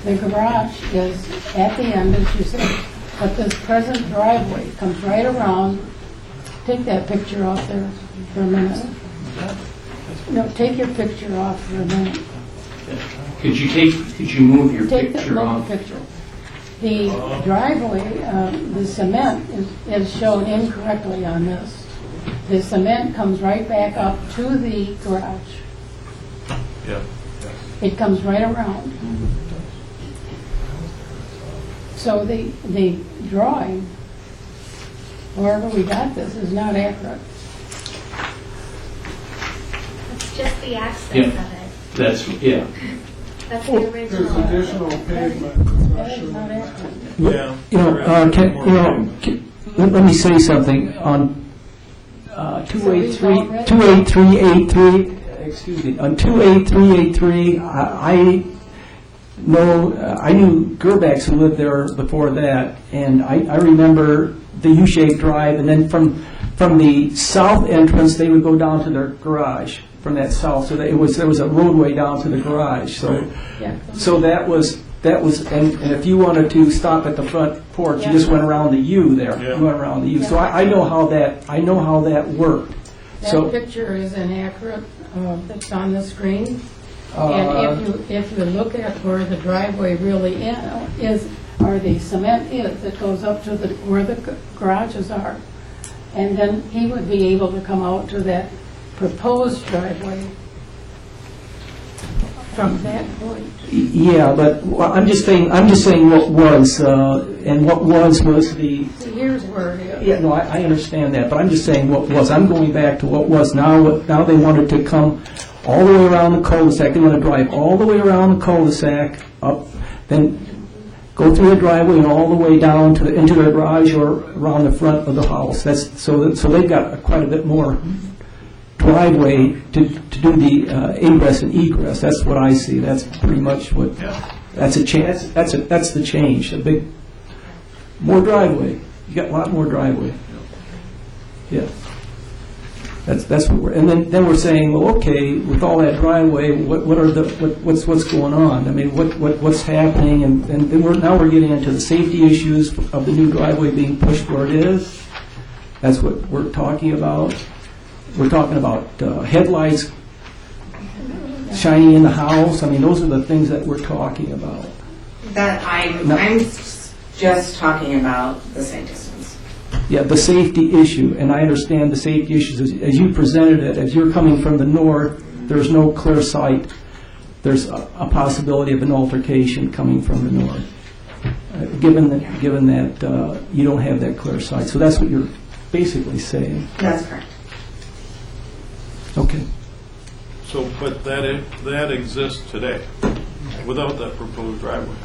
The garage is at the end, as you said, but this present driveway comes right around. Take that picture off there for a minute. No, take your picture off for a minute. Could you move your Take picture the off? picture. The driveway, the cement is shown incorrectly on this. The cement comes right back up to the garage. Yeah. It comes right around. So the drawing, wherever we got this, is not accurate. It's just the access Yeah. of it. That's That's the There's original. additional pavement. That is not accurate. Yeah. Let me say something on 28383, excuse me, on 28383, I knew Gerbacks who lived there before that, and I remember the U-shaped drive, and then from the south entrance, they would go down to their garage from that south, so there was a roadway down to the garage, so that was, and if you wanted to stop at the front porch, you just went around the U there, you went around the U, so I know how that worked. That picture is inaccurate, that's on the screen. And if you look at where the driveway really is, or the cement is, that goes up to where the garages are, and then he would be able to come out to that proposed driveway from that point. Yeah, but I'm just saying what was, and what was the. So here's where it is. Yeah, no, I understand that, but I'm just saying what was. I'm going back to what was. Now they wanted to come all the way around the cul-de-sac. They want to drive all the way around the cul-de-sac up, then go through the driveway and all the way down to into their garage or around the front of the house. So they've got quite a bit more driveway to do the ingress and egress. That's what I see. That's pretty much what. That's a chance. That's the change. More driveway. You got a lot more driveway. Yeah. That's what we're, and then we're saying, well, okay, with all that driveway, what's going on? I mean, what's happening? And now we're getting into the safety issues of the new driveway being pushed where it is. That's what we're talking about. We're talking about headlights shining in the house. I mean, those are the things that we're talking about. I'm just talking about the site distance. Yeah, the safety issue, and I understand the safety issues. As you presented it, as you're coming from the north, there's no clear sight. There's a possibility of an altercation coming from the north, given that you don't have that clear sight. So that's what you're basically saying. That's correct. Okay. So, but that exists today, without that proposed driveway.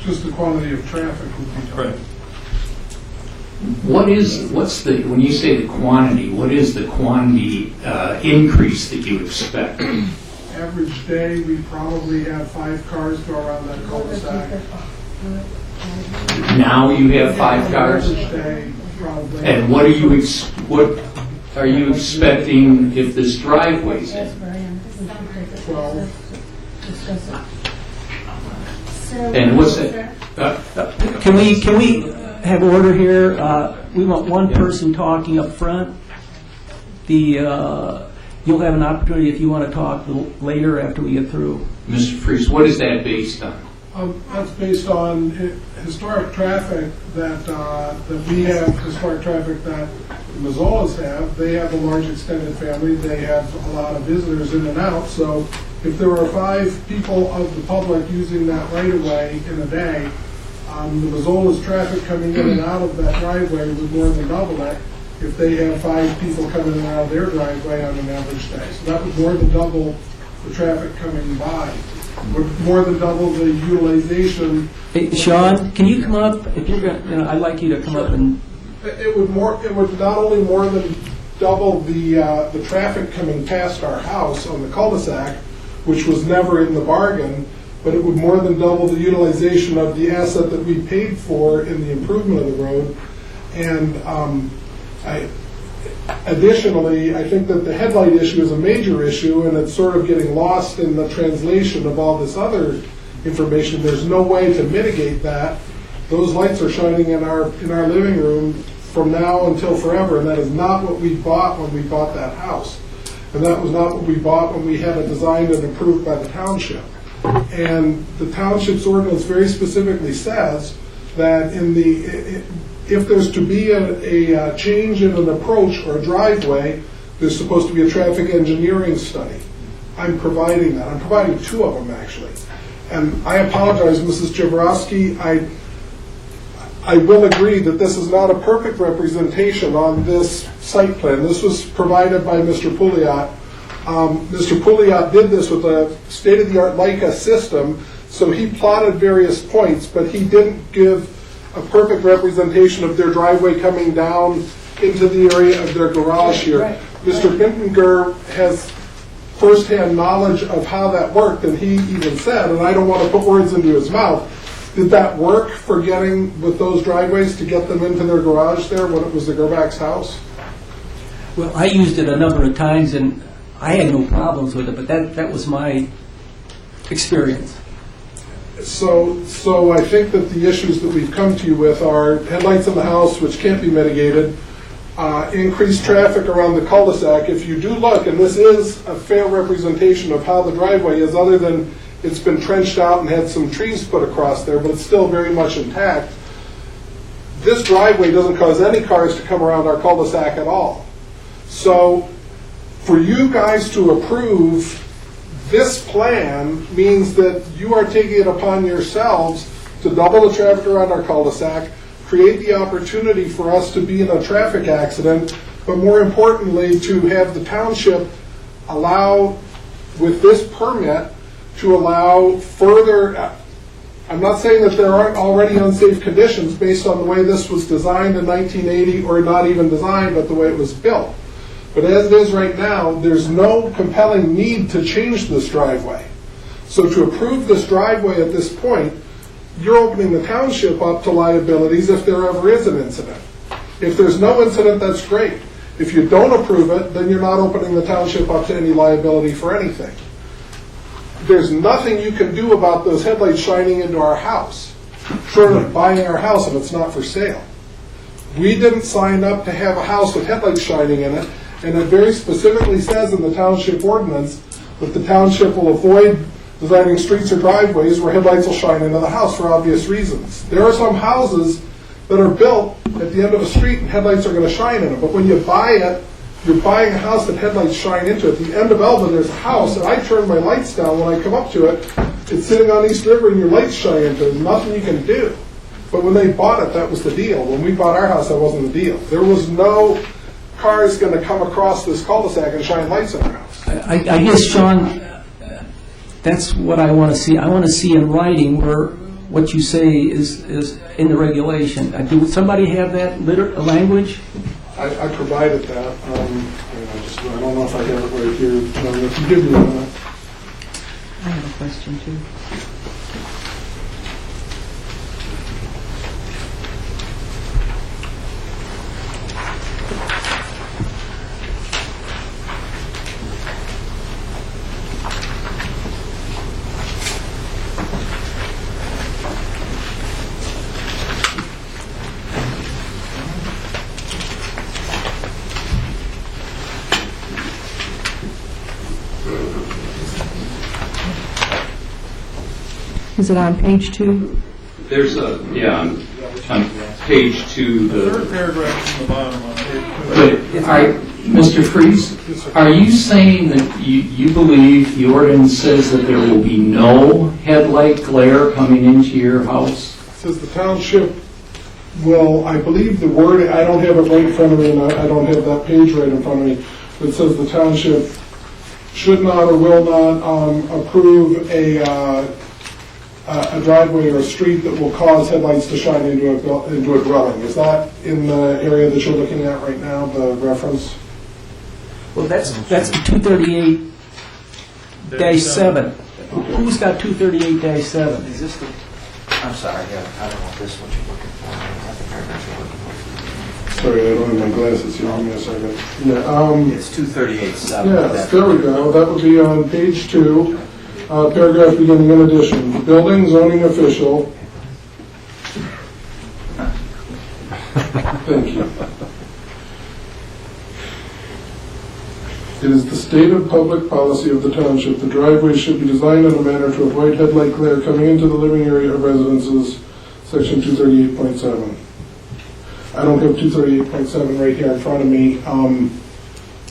Just the quantity of traffic would be different. Right. When you say the quantity, what is the quantity increase that you expect? Average day, we probably have 5 cars go around that cul-de-sac. Now you have 5 cars? Average day, probably. And what are you expecting if this driveway's in? 12. And what's it? Can we have order here? We want one person talking up front. And you'll have an opportunity if you want to talk later after we get through. Mr. Freeze, what is that based on? That's based on historic traffic that we have, historic traffic that the Mazzolas have. They have a large extended family. They have a lot of visitors in and out. So if there are 5 people of the public using that right-of-way in a day, the Mazzolas' traffic coming in and out of that driveway would more than double it if they have 5 people coming in and out of their driveway on an average day. So that would more than double the traffic coming by. Would more than double the utilization. Hey, Sean, can you come up? If you're going, I'd like you to come up and. It would not only more than double the traffic coming past our house on the cul-de-sac, which was never in the bargain, but it would more than double the utilization of the asset that we paid for in the improvement of the road. And additionally, I think that the headlight issue is a major issue, and it's sort of getting lost in the translation of all this other information. There's no way to mitigate that. Those lights are shining in our living room from now until forever, and that is not what we bought when we bought that house. And that was not what we bought when we had it designed and approved by the township. And the township's ordinance very specifically says that if there's to be a change in an approach or a driveway, there's supposed to be a traffic engineering study. I'm providing that. I'm providing 2 of them, actually. And I apologize, Mrs. Jaworski. I will agree that this is not a perfect representation on this site plan. This was provided by Mr. Pouliot. Mr. Pouliot did this with a state-of-the-art Leica system, so he plotted various points, but he didn't give a perfect representation of their driveway coming down into the area of their garage here. Right. Mr. Bintinger has firsthand knowledge of how that worked, and he even said, and I don't want to put words into his mouth, did that work for getting with those driveways to get them into their garage there when it was the Gerbach's house? Well, I used it a number of times, and I had no problems with it, but that was my experience. So I think that the issues that we've come to you with are headlights in the house, which can't be mitigated, increased traffic around the cul-de-sac. If you do look, and this is a fair representation of how the driveway is, other than it's been trenched out and had some trees put across there, but it's still very much intact. This driveway doesn't cause any cars to come around our cul-de-sac at all. So for you guys to approve this plan means that you are taking it upon yourselves to double the traffic around our cul-de-sac, create the opportunity for us to be in a traffic accident, but more importantly, to have the township allow, with this permit, to allow further, I'm not saying that there aren't already unsafe conditions based on the way this was designed in 1980, or not even designed, but the way it was built. But as it is right now, there's no compelling need to change this driveway. So to approve this driveway at this point, you're opening the township up to liabilities if there ever is an incident. If there's no incident, that's great. If you don't approve it, then you're not opening the township up to any liability for anything. There's nothing you can do about those headlights shining into our house, short of buying our house if it's not for sale. We didn't sign up to have a house with headlights shining in it, and it very specifically says in the township ordinance that the township will avoid designing streets or driveways where headlights will shine into the house for obvious reasons. There are some houses that are built at the end of a street and headlights are going to shine in them, but when you buy it, you're buying a house that headlights shine into. At the end of Elba, there's a house, and I turn my lights down when I come up to it. It's sitting on East River, and your lights shine into it. There's nothing you can do. But when they bought it, that was the deal. When we bought our house, that wasn't the deal. There was no cars going to come across this cul-de-sac and shine lights in our house. I guess, Sean, that's what I want to see. I want to see in writing where what you say is in the regulation. Do somebody have that language? I provided that. I don't know if I have it right here. If you give me one. I have a question too. Is it on page 2? There's a, yeah, on page 2, The third the, paragraph from the bottom on page 2. but Mr. Freeze, are you saying that you believe the ordinance says that there will be no headlight glare coming into your house? Says the township will, I believe the word, I don't have it right in front of me, and I don't have that page right in front of me, but it says the township should not or will not approve a driveway or a street that will cause headlights to shine into a dwelling. Is that in the area that you're looking at right now, the reference? Well, that's 238-7. Who's got 238-7? Is this the, I'm sorry, I don't know if this is what you're looking for. I think I remember what you're looking for. Sorry, I don't have my glasses here. Give me a second. Yeah, It's 238-7. yes, there we go. That would be on page 2, paragraph beginning, in addition. The building zoning official. Thank you. It is the stated public policy of the township, the driveway should be designed in a manner to avoid headlight glare coming into the living area of residences, section 238.7. I don't have 238.7 right here in front of me,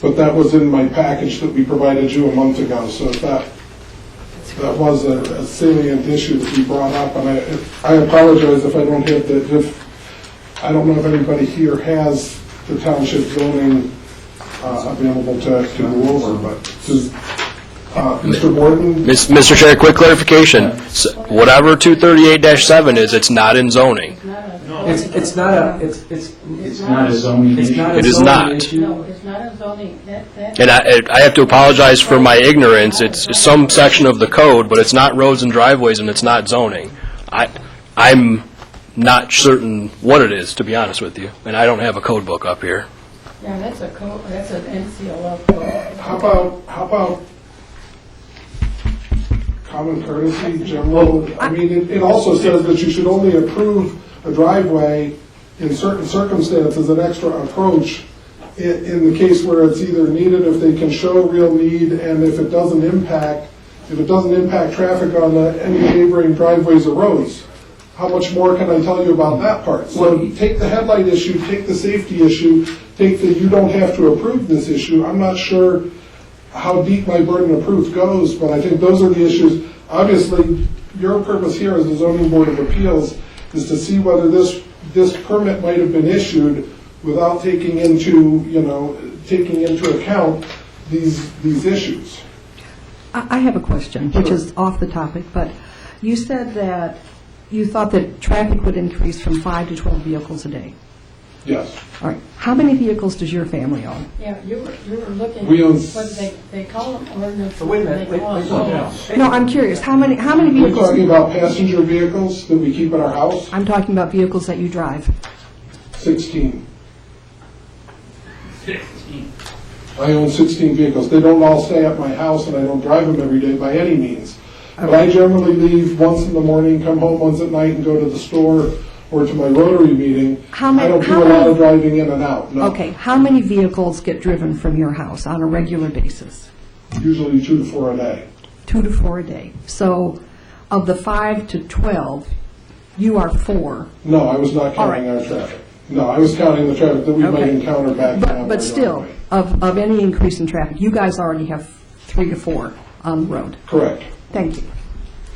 but that was in my package that we provided you a month ago, so if that was a salient issue that we brought up, and I apologize if I don't have I don't know if anybody here has the township zoning available to go over, but does Mr. Morton? Mr. Chair, quick clarification. Whatever 238-7 is, it's not in zoning. It's not a zoning issue. It is not. No, it's not a zoning. And I have to apologize for my ignorance. It's some section of the code, but it's not roads and driveways, and it's not zoning. I'm not certain what it is, to be honest with you, and I don't have a code book up here. Yeah, that's a code, that's an NCLF code. How about common courtesy, general? I mean, it also says that you should only approve a driveway in certain circumstances, an extra approach, in the case where it's either needed, if they can show real need, and if it doesn't impact traffic on any neighboring driveways or roads. How much more can I tell you about that part? So take the headlight issue, take the safety issue, take the you don't have to approve this issue. I'm not sure how deep my burden of proof goes, but I think those are the issues. Obviously, your purpose here as the Zoning Board of Appeals is to see whether this permit might have been issued without taking into account these issues. I have a question, which is off the topic, but you said that you thought that traffic would increase from 5 to 12 vehicles a day. Yes. All right. How many vehicles does your family own? Yeah, you were looking, We own what they call them ordinance. Wait a minute, they call it No, I'm curious. How many We're vehicles? talking about passenger vehicles that we keep in our house. I'm talking about vehicles that you drive. 16. I own 16 vehicles. They don't all stay at my house, and I don't drive them every day by any means. But I generally leave once in the morning, come home once at night, and go to the store or to my Rotary meeting. I don't do a lot of driving in and out, no. Okay. How many vehicles get driven from your house on a regular basis? Usually 2 to 4 a day. 2 to 4 a day. So of the 5 to 12, you are 4. No, I was not counting our traffic. No, I was counting the traffic that we might encounter back down. But still, of any increase in traffic, you guys already have 3 to 4 on the road. Correct. Thank you.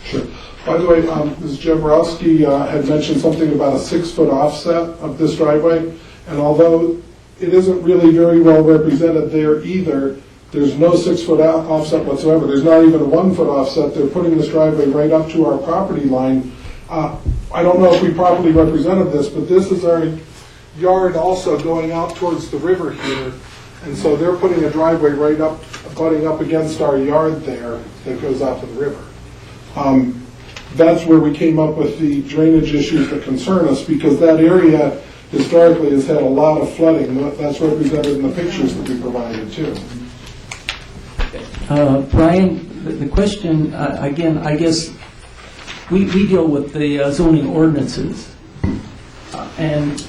Sure. By the way, Ms. Jembrowski had mentioned something about a 6-foot offset of this driveway, and although it isn't really very well represented there either, there's no 6-foot offset whatsoever. There's not even a 1-foot offset. They're putting this driveway right up to our property line. I don't know if we properly represented this, but this is our yard also going out towards the river here, and so they're putting a driveway right up, butting up against our yard there that goes out to the river. That's where we came up with the drainage issues that concern us, because that area historically has had a lot of flooding. That's represented in the pictures that we provided too. Brian, the question, again, I guess, we deal with the zoning ordinances, and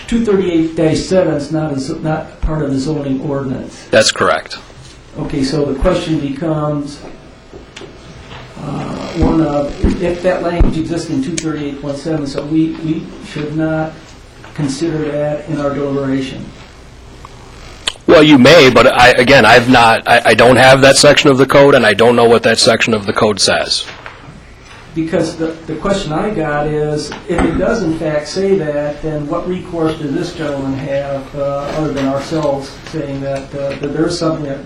238-7 is not part of the zoning ordinance. That's correct. Okay, so the question becomes, if that language exists in 238.7, so we should not consider that in our deliberation. Well, you may, but I don't have that section of the code, and I don't know what that section of the code says. Because the question I got is, if it does in fact say that, then what recourse does this gentleman have, other than ourselves, saying that there's something that,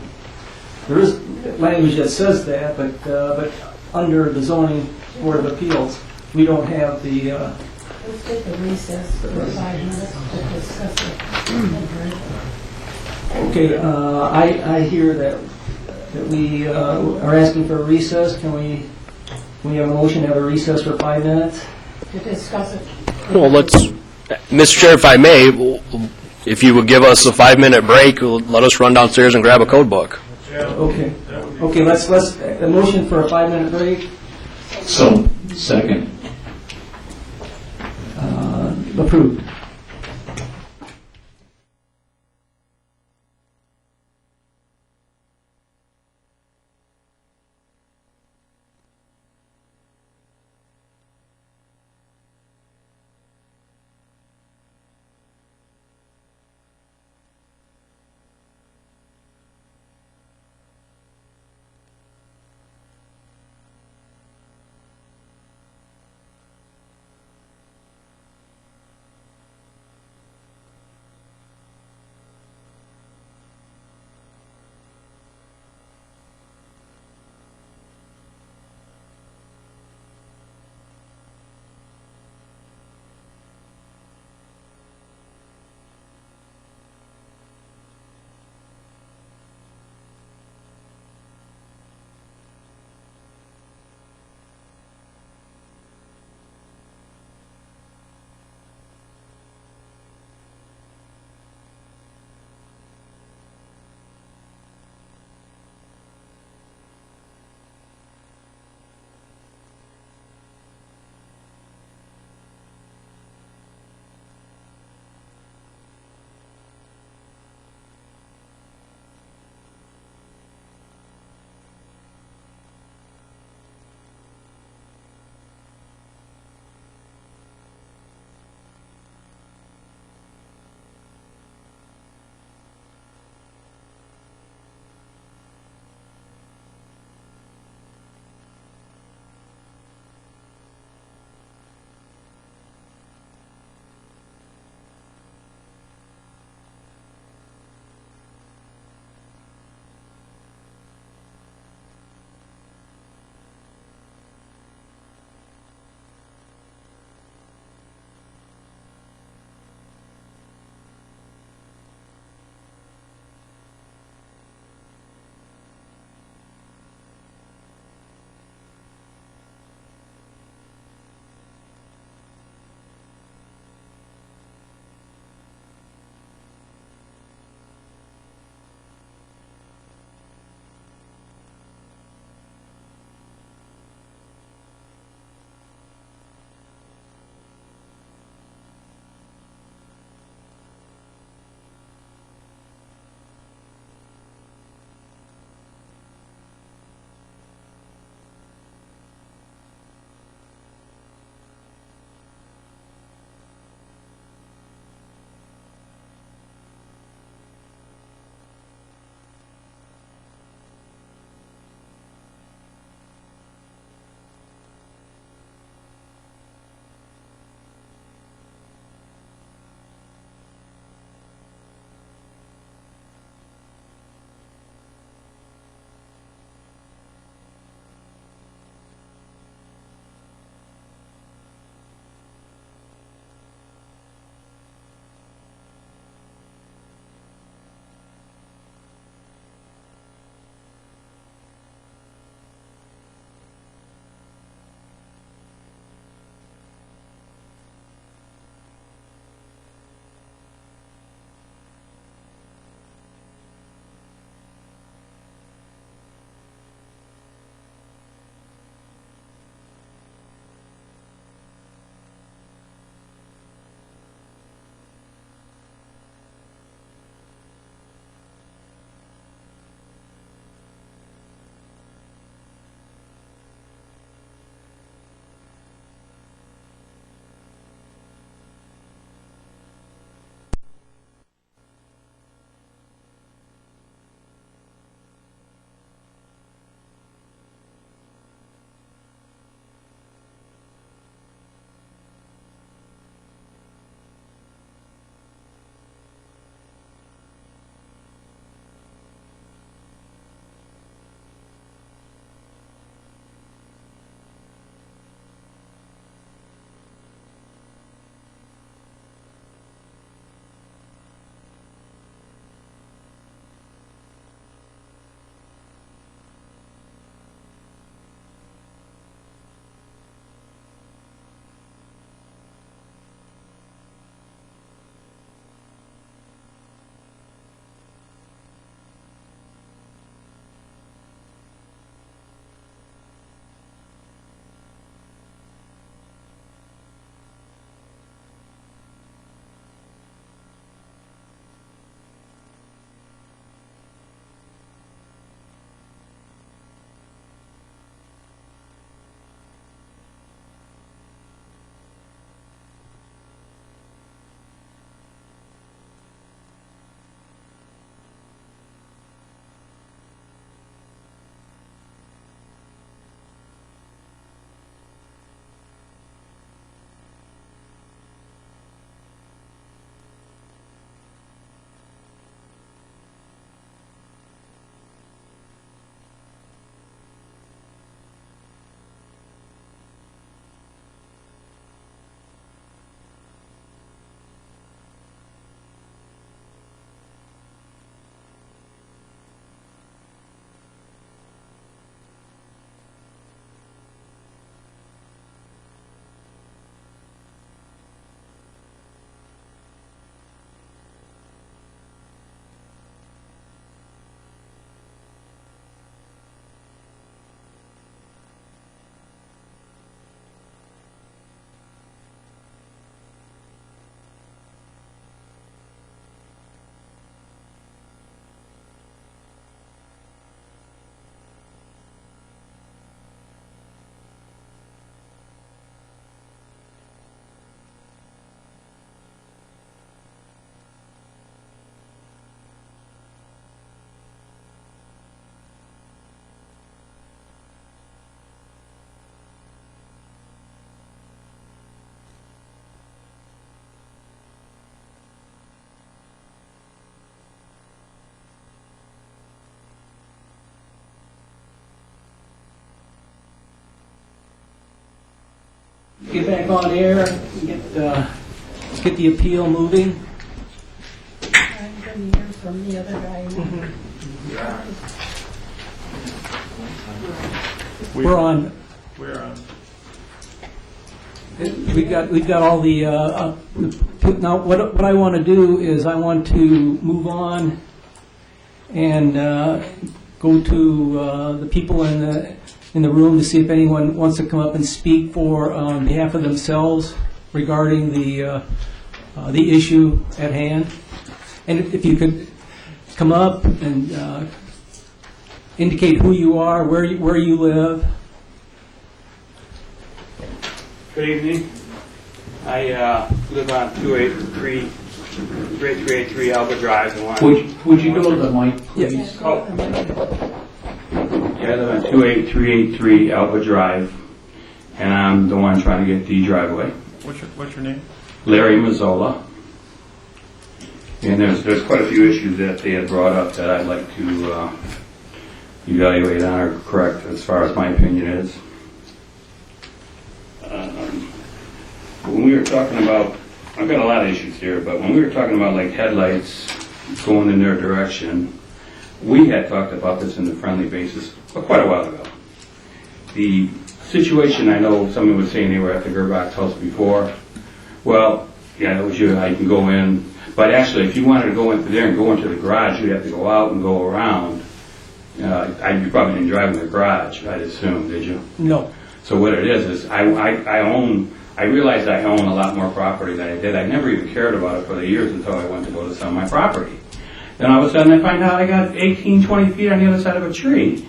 there is language that says that, but under the zoning board of appeals, we don't have the... Let's take a recess for 5 minutes to discuss it. Okay, I hear that we are asking for a recess. Can we have a motion to have a recess for 5 minutes? To discuss it. Well, Mr. Chair, if I may, if you would give us a 5-minute break, let us run downstairs and grab a code book. Okay. Okay, let's a motion for a 5-minute break. So, second. Approved. get back on air, let's get the appeal moving. I'm going to hear from the other guy. We're on. We're on. We've got all the, now what I want to do is I want to move on and go to the people in the room to see if anyone wants to come up and speak on behalf of themselves regarding the issue at hand. And if you could come up and indicate who you are, where you live. Good evening. I live on 383 Alba Drive. Would you go to the mic, please? Yes. Oh. Yeah, I live on 28383 Alba Drive, and I'm the one trying to get the driveway. What's your name? Larry Mazzola. And there's quite a few issues that they had brought up that I'd like to evaluate on or correct as far as my opinion is. When we were talking about, I've got a lot of issues here, but when we were talking about like headlights going in their direction, we had talked about this in the friendly basis quite a while ago. The situation, I know someone was saying they were at the Gerbach's house before. Well, yeah, it was you, I can go in. But actually, if you wanted to go into there and go into the garage, you'd have to go out and go around. You probably didn't drive in the garage, I'd assume, did you? No. So what it is I realized I own a lot more property than I did. I never even cared about it for the years until I went to go to sell my property. Then all of a sudden I find out I got 18, 20 feet on the other side of a tree.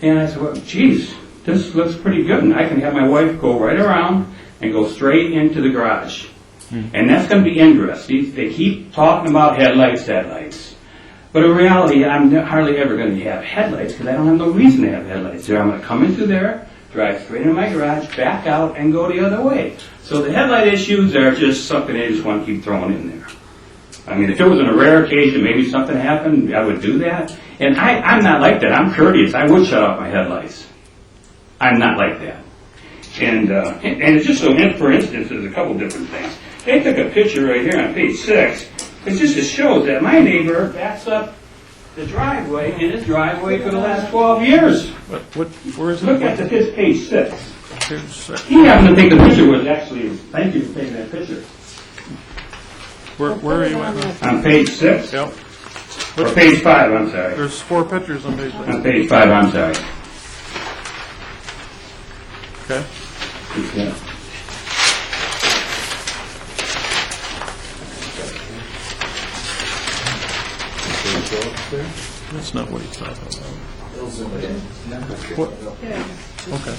And I said, well, geez, this looks pretty good. And I can have my wife go right around and go straight into the garage. And that's going to be ingress. They keep talking about headlights. But in reality, I'm hardly ever going to have headlights because I don't have no reason to have headlights there. I'm going to come into there, drive straight into my garage, back out, and go the other way. So the headlight issues are just something they just want to keep throwing in there. I mean, if it was on a rare occasion, maybe something happened, I would do that. And I'm not like that. I'm courteous. I would shut off my headlights. I'm not like that. And it's just so, for instance, there's a couple different things. They took a picture right here on page 6. It just shows that my neighbor backs up the driveway in his driveway for the last 12 years. Where is it? Look at this page 6. Page 6. He happened to take the picture was actually, thank you for taking that picture. Where are you at? On page 6? Yep. Or page 5, I'm sorry. There's 4 pictures on page 6. On page 5, I'm sorry. Okay. Yeah. That's not what he's talking about. What? Okay.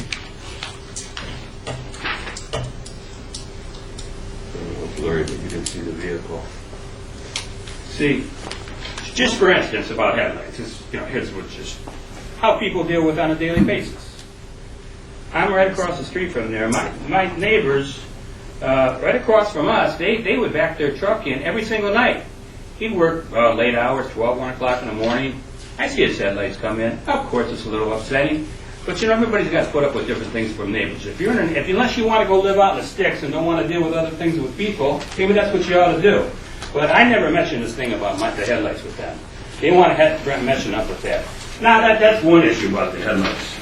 Blurry, but you can see the vehicle. See, just for instance about headlights, here's what's just how people deal with on a daily basis. I'm right across the street from there. My neighbors, right across from us, they would back their truck in every single night. He'd work late hours, 12, 1 o'clock in the morning. I see his headlights come in. Of course, it's a little upsetting. But everybody's got to put up with different things from neighbors. Unless you want to go live out in the sticks and don't want to deal with other things with people, maybe that's what you ought to do. But I never mentioned this thing about the headlights with them. They want to mention up with that. Now, that's one issue about the headlights.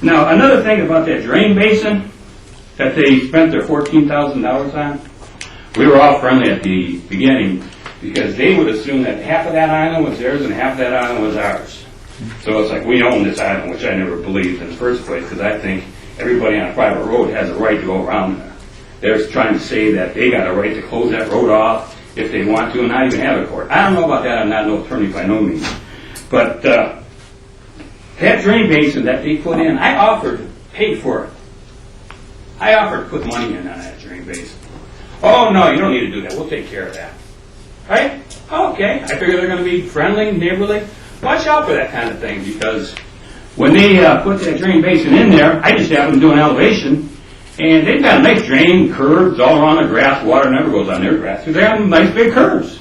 Now, another thing about that drain basin that they spent their $14,000 on, we were all friendly at the beginning because they would assume that half of that island was theirs and half of that island was ours. So it's like we own this island, which I never believed in the first place because I think everybody on a private road has a right to go around there. They're trying to say that they got a right to close that road off if they want to and not even have a court. I don't know about that. I'm not no attorney by no means. But that drain basin that they put in, I offered to pay for it. I offered to put money in on that drain basin. Oh, no, you don't need to do that. We'll take care of that. Right? Okay. I figure they're going to be friendly, neighborly. Watch out for that kind of thing because when they put that drain basin in there, I just happened to do an elevation, and they've got a nice drain, curves all around the grass. Water never goes on their grass because they have nice big curves.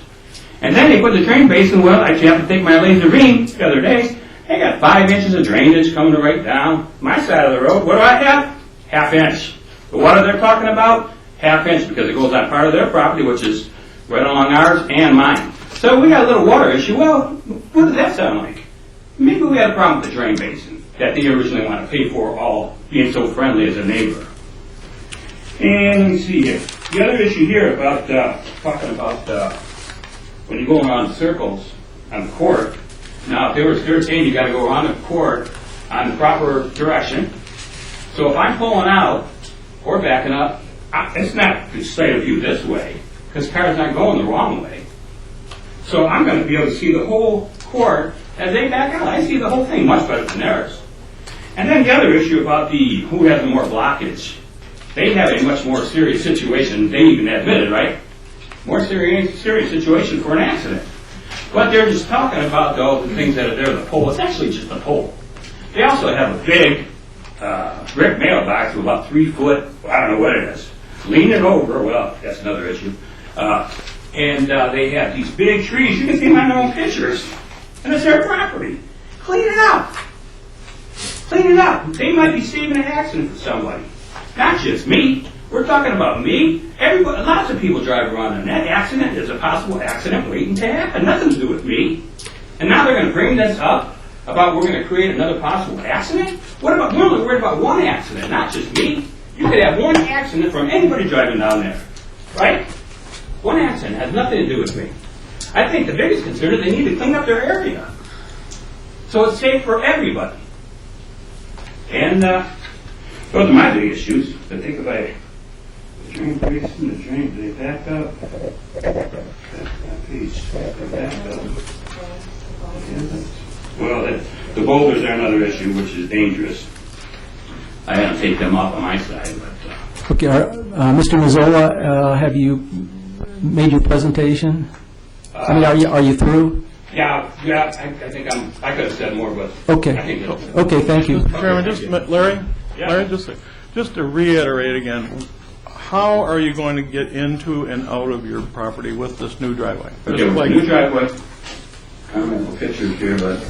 And then they put the drain basin, well, I happened to take my laser beam the other day. They got 5 inches of drainage coming right down my side of the road. What do I have? Half inch. The water they're talking about, half-inch, because it goes on part of their property, which is right along ours and mine. So we got a little water issue. Well, what does that sound like? Maybe we had a problem with the drain basin that they originally want to pay for, all being so friendly as a neighbor. And let me see here. The other issue here about talking about when you go around circles on the court. Now, if they're saying you got to go around the court on the proper direction. So if I'm pulling out or backing up, it's not the sight of view this way because cars aren't going the wrong way. So I'm going to be able to see the whole court as they back out. I see the whole thing much better than theirs. And then the other issue about who has more blockage. They have a much more serious situation. They even admitted, right? More serious situation for an accident. What they're just talking about, though, the things that are there, the pole, it's actually just a pole. They also have a big brick mailbox with about 3 foot, I don't know what it is, leaning over, well, that's another issue. And they have these big trees. You can see them on their own pictures. And it's their property. Clean it up. Clean it up. They might be saving an accident for somebody. Not just me. We're talking about me. Everybody, lots of people drive around, and that accident is a possible accident waiting to happen. Nothing to do with me. And now they're going to bring this up about we're going to create another possible accident? What about, we're only worried about one accident, not just me. You could have one accident from anybody driving down there, right? One accident has nothing to do with me. I think the biggest concern is they need to clean up their area so it's safe for everybody. And those are my big issues. I think if I drain basin, the drain, they back up. That piece, they back up. Well, the boulders are another issue, which is dangerous. I had to take them off on my side, but. Okay, Mr. Mazzola, have you made your presentation? I mean, are you through? Yeah, I think I could have said more, but. Okay. I think it'll. Okay, thank you. Chairman, Larry, just to reiterate again, how are you going to get into and out of your property with this new driveway? Okay, with the new driveway, I don't have a picture here, but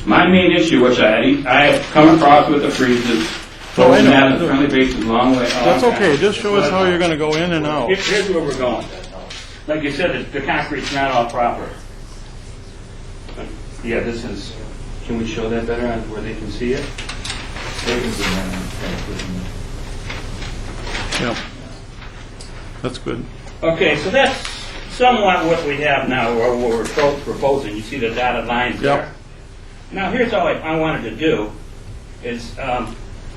my main issue, which I have come across with the freezes, so I have the friendly bases a long way. That's okay, just show us how you're going to go in and out. Here's where we're going. Like you said, the concrete's not all proper. Yeah, this is, can we show that better on where they can see it? Yeah, that's good. Okay, so that's somewhat what we have now, or what we're proposing. You see the dotted lines there? Now, here's all I wanted to do is,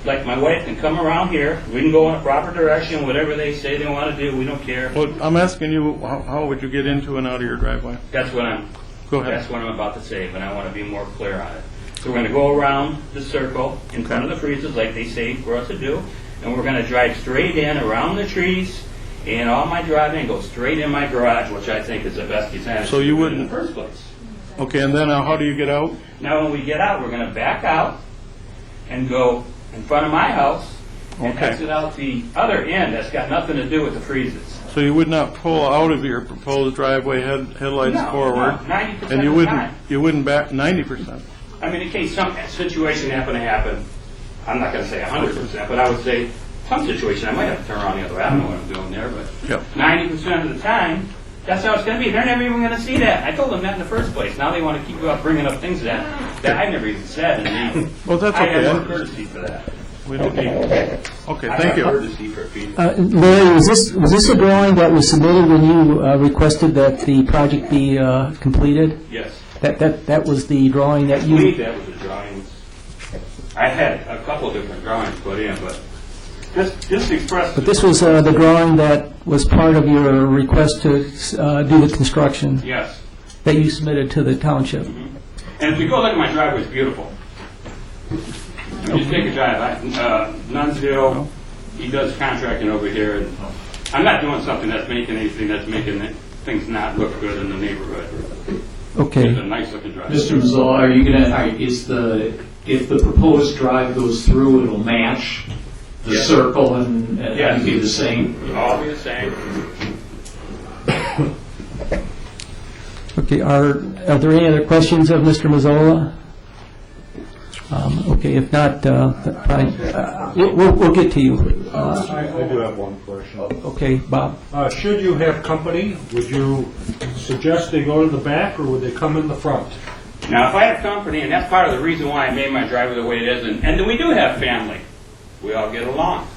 like my wife can come around here, we can go in a proper direction, whatever they say they want to do, we don't care. Well, I'm asking you, how would you get into and out of your driveway? That's what I'm about to say, but I want to be more clear on it. So we're going to go around the circle in front of the freezers like they say for us to do, and we're going to drive straight in around the trees, and all my driving go straight in my garage, which I think is the best design So you wouldn't in the first place. Okay, and then how do you get out? Now when we get out, we're going to back out and go in front of my house and exit out the other end that's got nothing to do with the freezes. So you would not pull out of your proposed driveway headlights forward? No, 90% and of the time. You wouldn't back 90%? I mean, in case some situation happened to happen, I'm not going to say 100%, but I would say some situation I might have to turn around the other way. I don't know what I'm doing there, but 90% of the time, that's how it's going to be. They're never even going to see that. I told them that in the first place. Now they want to keep bringing up things that I never even said. And well, that's okay. I have more courtesy for that. We don't need. Okay, thank you. Larry, was this a drawing that was submitted when you requested that the project be completed? Yes. That was the drawing that you. I believe that was the drawing. I had a couple different drawings put in, but just express. But this was the drawing that was part of your request to do the construction. Yes. That you submitted to the township. Mm-hmm. And if you go look at my driveway, it's beautiful. Just take a drive. Nunsville, he does contracting over here, and I'm not doing something that's making anything that's making things not look good in the neighborhood. Okay. It's a nice looking drive. Mr. Mazzola, are you gonna? If the proposed drive goes through, it'll match the circle and be the same. It'll all be the same. Okay. Are there any other questions of Mr. Mazzola? Okay, if not, probably, we'll get to you. I do have one question. Okay, Bob? Should you have company, would you suggest they go to the back, or would they come in the front? Now, if I have company, and that's part of the reason why I made my driveway the way it is, and we do have family. We all get along.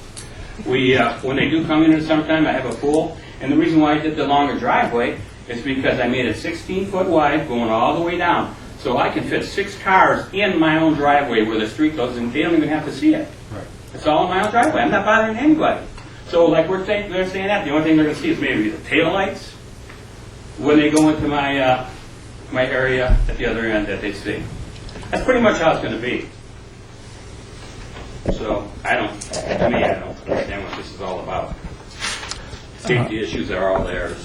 We, when they do come in the summertime, I have a pool, and the reason why I did the longer driveway is because I made it 16-foot wide going all the way down. So I can fit 6 cars in my own driveway where the street goes, and they don't even have to see it. Right. It's all in my own driveway. I'm not bothering anybody. So like they're saying that, the only thing they're going to see is maybe the taillights when they go into my my area at the other end that they see. That's pretty much how it's going to be. So I don't understand what this is all about. Safety issues are all there.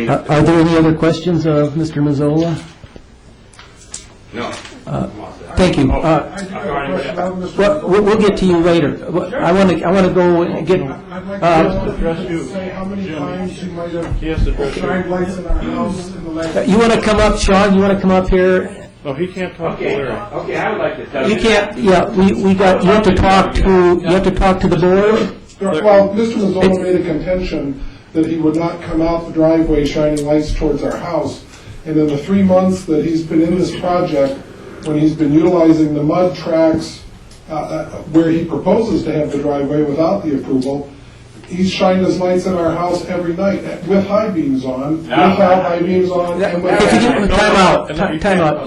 Are there any other questions of Mr. Mazzola? No. Thank you. We'll get to you later. I want to go and get. I'd like to say how many times you might have shined lights in our house in the last. You want to come up, Sean? You want to come up here? Oh, he can't talk to Larry. Okay, I would like to tell you. You can't. Yeah, we got. You have to talk to. You have to talk to the board. Well, Mr. Mazzola made a contention that he would not come out the driveway shining lights towards our house. And in the 3 months that he's been in this project, when he's been utilizing the mud tracks where he proposes to have the driveway without the approval, he's shined his lights in our house every night with high beams on, without high beams on. And time out.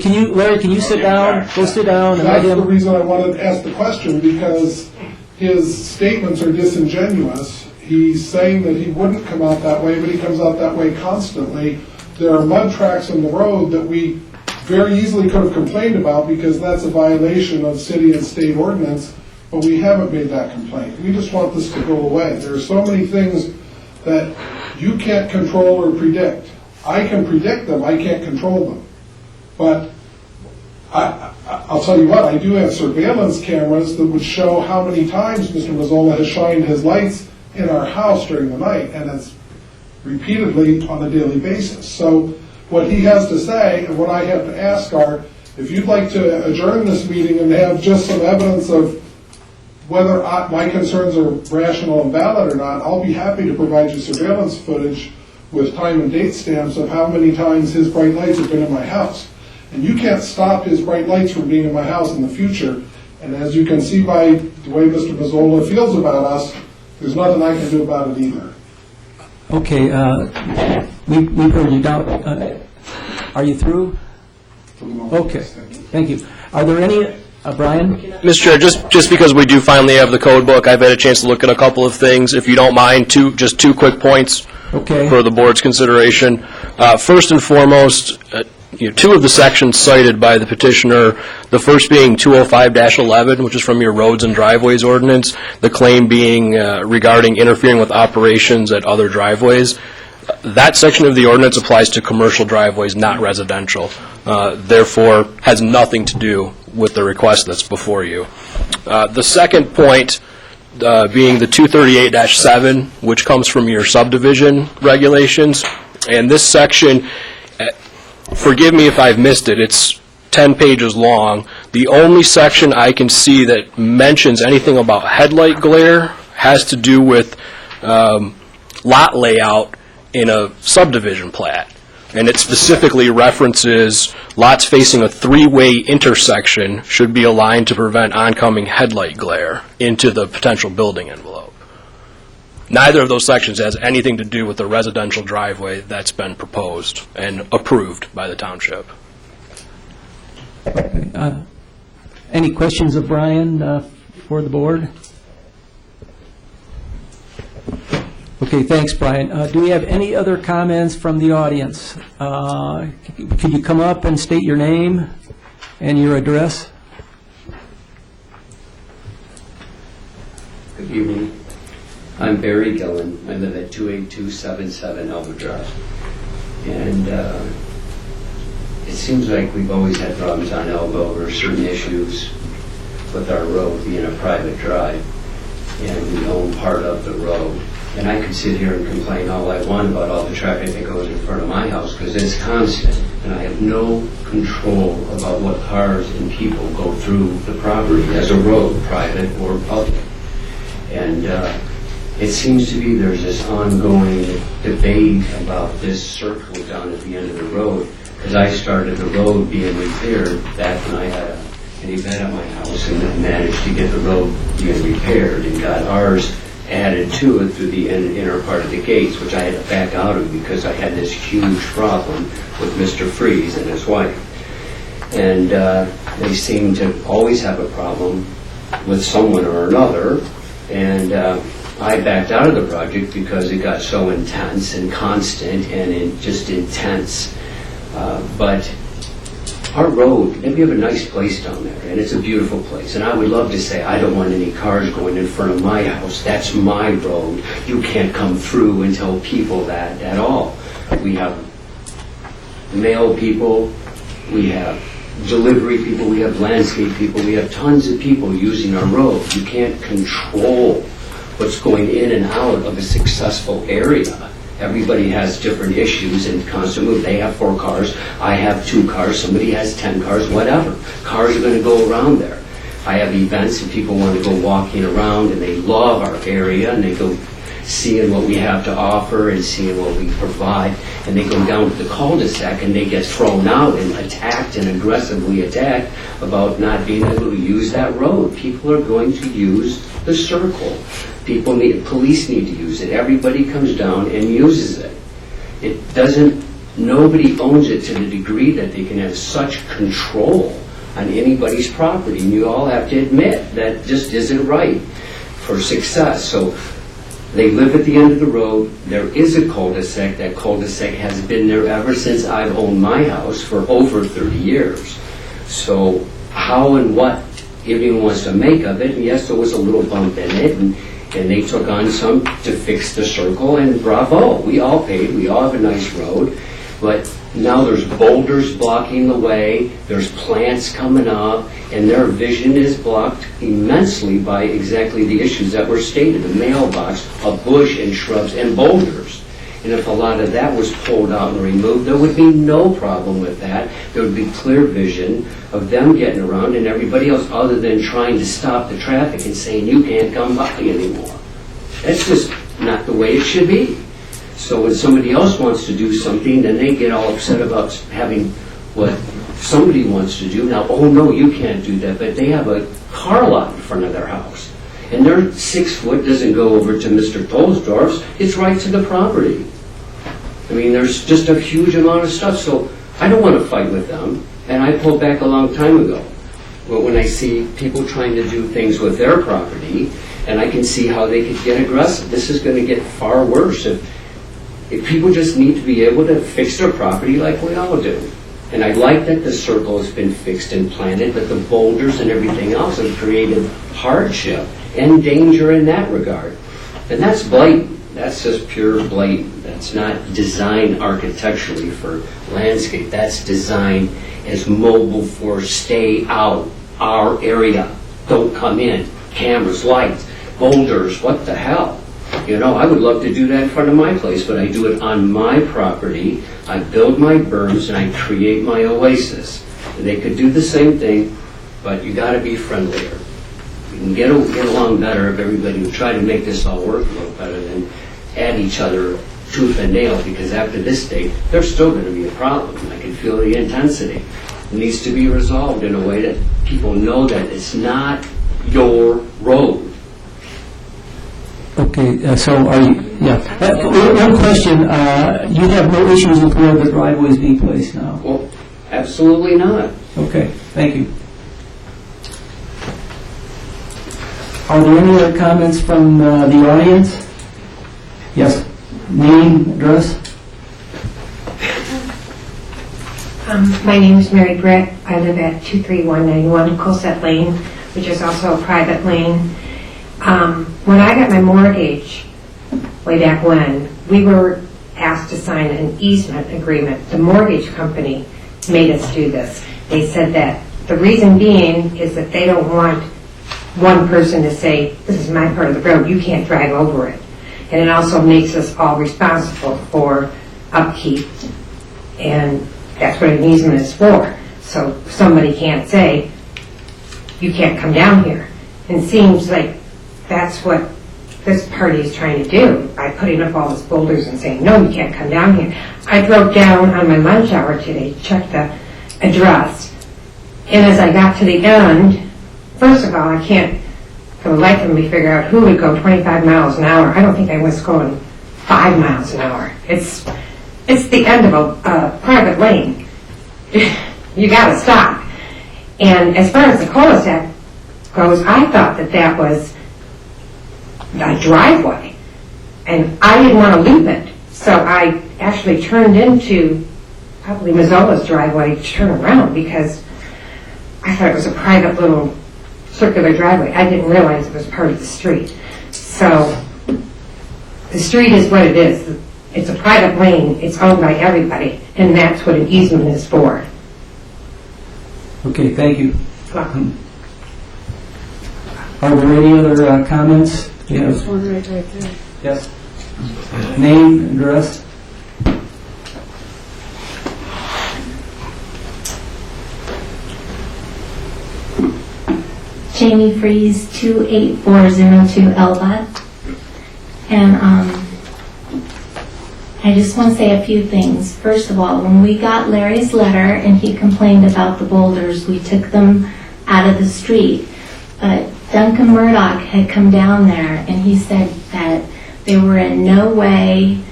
Can you, Larry? Can you sit down? Go sit down and let That's him. the reason I wanted to ask the question, because his statements are disingenuous. He's saying that he wouldn't come out that way, but he comes out that way constantly. There are mud tracks in the road that we very easily could have complained about because that's a violation of city and state ordinance, but we haven't made that complaint. We just want this to go away. There are so many things that you can't control or predict. I can predict them, I can't control them. But I'll tell you what, I do have surveillance cameras that would show how many times Mr. Mazzola has shined his lights in our house during the night, and it's repeatedly on a daily basis. So what he has to say and what I have to ask are, if you'd like to adjourn this meeting and have just some evidence of whether my concerns are rational and valid or not, I'll be happy to provide you surveillance footage with time and date stamps of how many times his bright lights have been in my house. And you can't stop his bright lights from being in my house in the future. And as you can see by the way Mr. Mazzola feels about us, there's nothing I can do about it either. Okay, we've heard you down. Are you through? Okay, thank you. Are there any, Brian? Mr. Chair, just because we do finally have the code book, I've had a chance to look at a couple of things. If you don't mind, just two quick points for the board's consideration. First and foremost, 2 of the sections cited by the petitioner, the first being 205-11, which is from your roads and driveways ordinance, the claim being regarding interfering with operations at other driveways. That section of the ordinance applies to commercial driveways, not residential. Therefore, has nothing to do with the request that's before you. The second point being the 238-7, which comes from your subdivision regulations. And this section, forgive me if I've missed it, it's 10 pages long. The only section I can see that mentions anything about headlight glare has to do with lot layout in a subdivision plat. And it specifically references lots facing a 3-way intersection should be aligned to prevent oncoming headlight glare into the potential building envelope. Neither of those sections has anything to do with the residential driveway that's been proposed and approved by the township. Any questions of Brian for the board? Okay, thanks, Brian. Do we have any other comments from the audience? Could you come up and state your name and your address? Good evening. I'm Barry Gillen. I live at 28277 Elba Drive. And it seems like we've always had problems on Elba over certain issues with our road being a private drive. And we own part of the road. And I could sit here and complain all I want about all the traffic that goes in front of my house, because it's constant, and I have no control about what cars and people go through the property as a road, private or public. And it seems to be there's this ongoing debate about this circle down at the end of the road, because I started the road being repaired back when I had an event at my house and managed to get the road being repaired and got ours added to it through the inner part of the gates, which I had to back out of because I had this huge problem with Mr. Freeze and his wife. And they seem to always have a problem with someone or another. And I backed out of the project because it got so intense and constant and just intense. But our road, we have a nice place down there, and it's a beautiful place. And I would love to say, I don't want any cars going in front of my house. That's my road. You can't come through and tell people that at all. We have mail people, we have delivery people, we have landscape people, we have tons of people using our road. You can't control what's going in and out of a successful area. Everybody has different issues and constant move. They have 4 cars. I have 2 cars. Somebody has 10 cars, whatever. Cars are going to go around there. I have events and people want to go walking around and they love our area and they go seeing what we have to offer and seeing what we provide. And they go down to the cul-de-sac and they get thrown out and attacked and aggressively attacked about not being able to use that road. People are going to use the circle. Police need to use it. Everybody comes down and uses it. It doesn't, nobody owns it to the degree that they can have such control on anybody's property. And you all have to admit that just isn't right for success. So they live at the end of the road. There is a cul-de-sac. That cul-de-sac has been there ever since I've owned my house for over 30 years. So how and what everyone wants to make of it, and yes, there was a little bump in it, and they took on some to fix the circle, and bravo, we all paid, we all have a nice road, but now there's boulders blocking the way, there's plants coming up, and their vision is blocked immensely by exactly the issues that were stated, a mailbox, a bush and shrubs and boulders. And if a lot of that was pulled out and removed, there would be no problem with that. There would be clear vision of them getting around and everybody else, other than trying to stop the traffic and saying you can't come by anymore. That's just not the way it should be. So when somebody else wants to do something, then they get all upset about having what somebody wants to do. Now, oh no, you can't do that, but they have a car lot in front of their house. And their 6 foot doesn't go over to Mr. Tolsdorf's, it's right to the property. I mean, there's just a huge amount of stuff, so I don't want to fight with them, and I pulled back a long time ago. But when I see people trying to do things with their property, and I can see how they could get aggressive, this is going to get far worse if people just need to be able to fix their property like we all do. And I like that the circle has been fixed and planted, but the boulders and everything else have created hardship and danger in that regard. And that's blatant. That's just pure blatant. That's not designed architecturally for landscape. That's designed as mobile for stay out, our area. Don't come in. Cameras, lights, boulders, what the hell? You know, I would love to do that in front of my place, but I do it on my property. I build my berms and I create my oasis. And they could do the same thing, but you got to be friendlier. We can get along better if everybody would try to make this all work a little better than add each other tooth and nail, because after this date, there's still going to be a problem. I can feel the intensity. It needs to be resolved in a way that people know that it's not your road. Okay, so are you, one question, you have no issues with where the driveway is being placed now? Well, absolutely not. Okay, thank you. Are there any other comments from the audience? Yes, name, address? My name is Mary Britt. I live at 23191 Cosette Lane, which is also a private lane. When I got my mortgage way back when, we were asked to sign an easement agreement. The mortgage company made us do this. They said that the reason being is that they don't want one person to say, this is my part of the road, you can't drive over it. And it also makes us all responsible for upkeep, and that's what an easement is for. So somebody can't say, you can't come down here. And it seems like that's what this party is trying to do by putting up all these boulders and saying, no, you can't come down here. I drove down on my lunch hour today to check the address, and as I got to the end, first of all, I can't for the life of me figure out who would go 25 miles an hour. I don't think I was going 5 miles an hour. It's the end of a private lane. You got to stop. And as far as the cul-de-sac goes, I thought that was a driveway, and I didn't want to loop it, so I actually turned into probably Mazzola's driveway to turn around because I thought it was a private little circular driveway. I didn't realize it was part of the street. So the street is what it is. It's a private lane. It's owned by everybody, and that's what an easement is for. Okay, thank you. Welcome. Are there any other comments? There's one right there. Yes. Name, address? Jamie Freeze, 28402 Elba. And I just want to say a few things. First of all, when we got Larry's letter and he complained about the boulders, we took them out of the street. But Duncan Murdoch had come down there and he said that they were in no way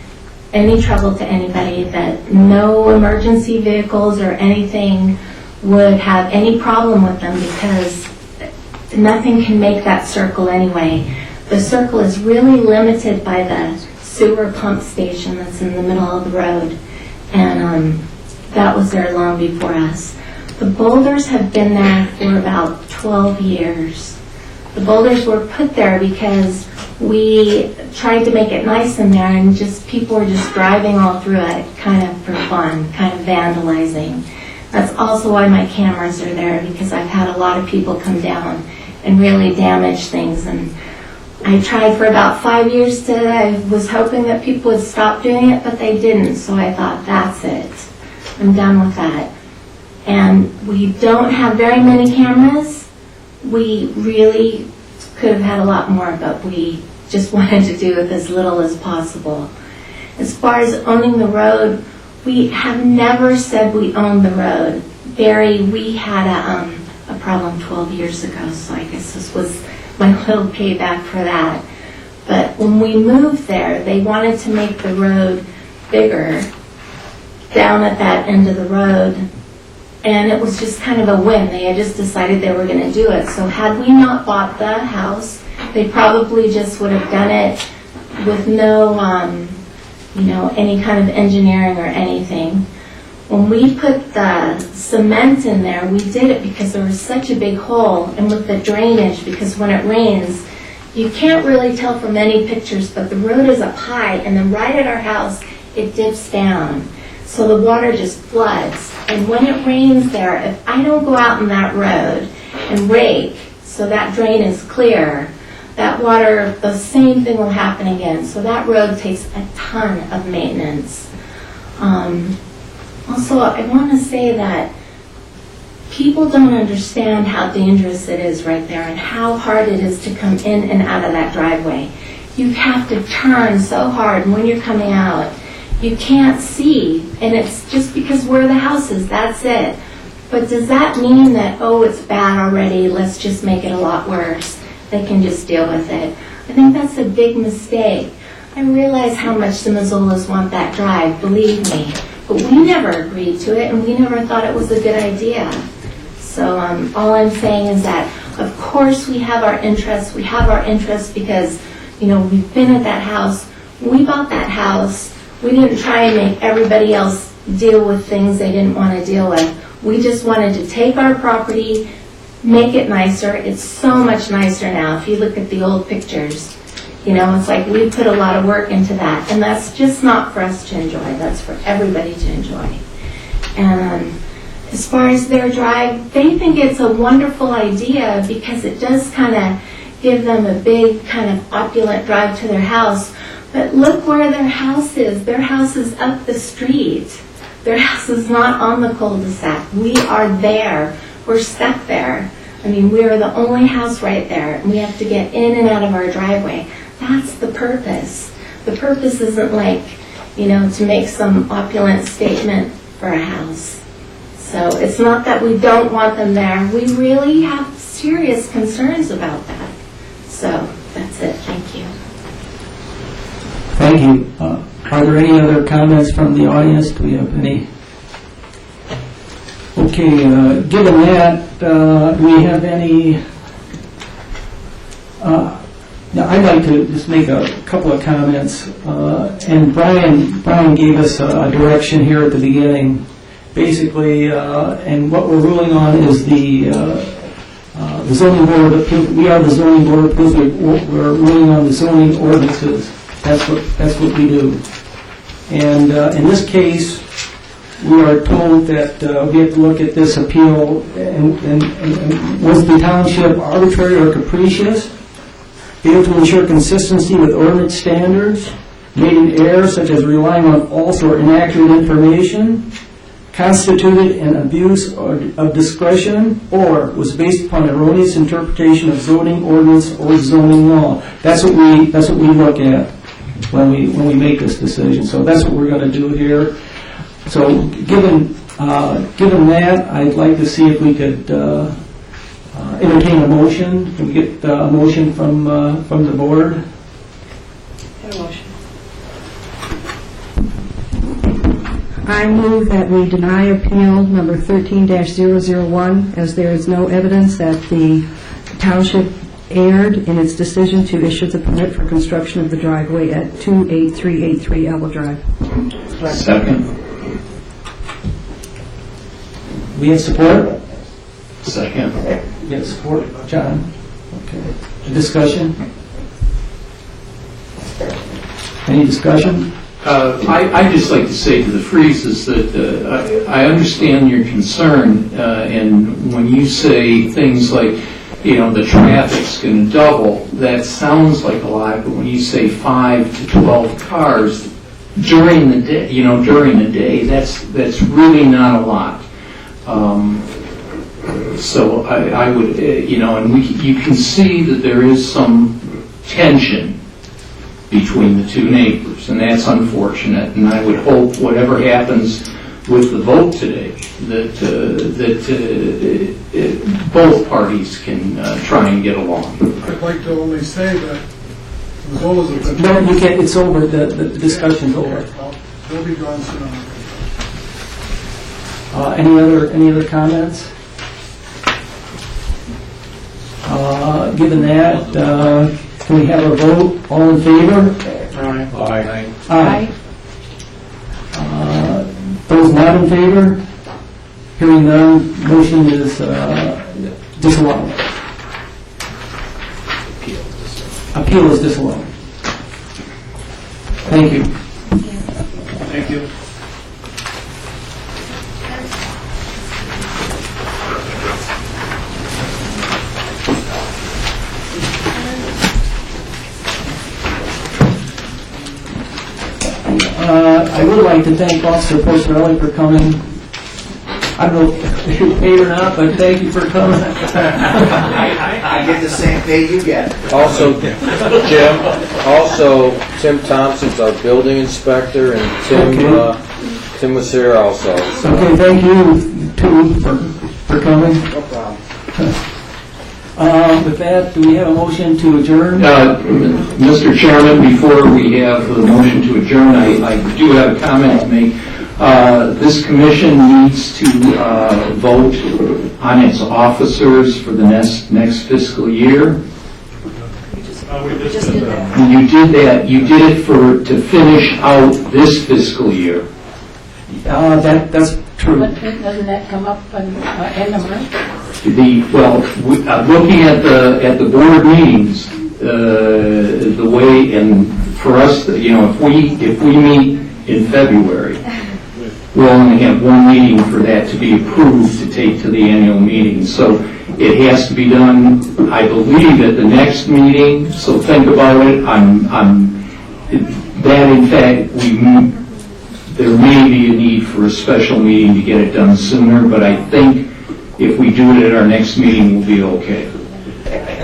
any trouble to anybody, that no emergency vehicles or anything would have any problem with them because nothing can make that circle anyway. The circle is really limited by the sewer pump station that's in the middle of the road, and that was there long before us. The boulders have been there for about 12 years. The boulders were put there because we tried to make it nice in there, and just people were just driving all through it kind of for fun, kind of vandalizing. That's also why my cameras are there, because I've had a lot of people come down and really damage things. And I tried for about 5 years I was hoping that people would stop doing it, but they didn't. So I thought, that's it. I'm done with that. And we don't have very many cameras. We really could have had a lot more, but we just wanted to do with as little as possible. As far as owning the road, we have never said we owned the road. Barry, we had a problem 12 years ago, so I guess this was my little payback for that. But when we moved there, they wanted to make the road bigger down at that end of the road, and it was just kind of a whim. They had just decided they were going to do it. So had we not bought the house, they probably just would have done it with no, any kind of engineering or anything. When we put the cement in there, we did it because there was such a big hole, and with the drainage, because when it rains, you can't really tell from any pictures, but the road is up high, and then right at our house, it dips down. So the water just floods. And when it rains there, if I don't go out on that road and rake so that drain is clear, that water, the same thing will happen again. So that road takes a ton of maintenance. Also, I want to say that people don't understand how dangerous it is right there and how hard it is to come in and out of that driveway. You have to turn so hard, and when you're coming out, you can't see, and it's just because where the house is, that's it. But does that mean that, oh, it's bad already, let's just make it a lot worse? They can just deal with it. I think that's a big mistake. I realize how much the Mazzolas want that drive, believe me. But we never agreed to it, and we never thought it was a good idea. So all I'm saying is that, of course, we have our interests. We have our interests because, we've been at that house. When we bought that house, we didn't try and make everybody else deal with things they didn't want to deal with. We just wanted to take our property, make it nicer. It's so much nicer now. If you look at the old pictures, it's like we put a lot of work into that. And that's just not for us to enjoy. That's for everybody to enjoy. And as far as their drive, they think it's a wonderful idea because it does kind of give them a big kind of opulent drive to their house. But look where their house is. Their house is up the street. Their house is not on the cul-de-sac. We are there. We're stuck there. I mean, we are the only house right there, and we have to get in and out of our driveway. That's the purpose. The purpose isn't like, to make some opulent statement for a house. So it's not that we don't want them there. We really have serious concerns about that. So that's it. Thank you. Thank you. Are there any other comments from the audience? Do we have any? Okay, given that, do we have any? Now, I'd like to just make a couple of comments. And Brian gave us a direction here at the beginning. Basically, and what we're ruling on is the zoning board of appeals. We are the zoning board of appeals. We're ruling on the zoning ordinances. That's what we do. And in this case, we are told that we have to look at this appeal and was the township arbitrary or capricious? Failed to ensure consistency with ordinance standards? Made an error such as relying on false or inaccurate information? Constituted an abuse of discretion, or was based upon erroneous interpretation of zoning ordinance or zoning law? That's what we look at when we make this decision. So that's what we're going to do here. So given that, I'd like to see if we could entertain a motion. Can we get a motion from the board? A motion. I move that we deny appeal number 13-001, as there is no evidence that the township erred in its decision to issue the permit for construction of the driveway at 28383 Elbow Drive. Second. We have support? Second. We have support, John? Okay. Discussion? Any discussion? I'd just like to say to the Freezes that I understand your concern, and when you say things like, the traffic's going to double, that sounds like a lot, but when you say 5 to 12 cars during the day, that's really not a lot. So I would, and you can see that there is some tension between the two neighbors, and that's unfortunate. And I would hope whatever happens with the vote today, that both parties can try and get along. I'd like to only say that as long as it's... No, you can't. It's over. The discussion's over. They'll be gone soon. Any other comments? Given that, can we have a vote? All in favor? Aye. Aye. Those not in favor? Hearing none, motion is disallowed. Appeal is disallowed. Thank you. Thank you. I would like to thank Officer Porcelli for coming. I don't know if you're paid or not, but thank you for coming. I get the same pay you get. Also, Jim, Tim Thompson's our building inspector, and Tim was here also. Okay, thank you, too, for coming. No problem. With that, do we have a motion to adjourn? Mr. Chairman, before we have the motion to adjourn, I do have a comment to make. This commission needs to vote on its officers for the next fiscal year. We just did that. And you did that. You did it to finish out this fiscal year. That's true. But doesn't that come up in end of March? Looking at the board meetings, the way, and for us, if we meet in February, we'll only have one meeting for that to be approved to take to the annual meeting. So it has to be done, I believe, at the next meeting. So think about it. that in fact, there may be a need for a special meeting to get it done sooner, but I think if we do it at our next meeting, we'll be okay.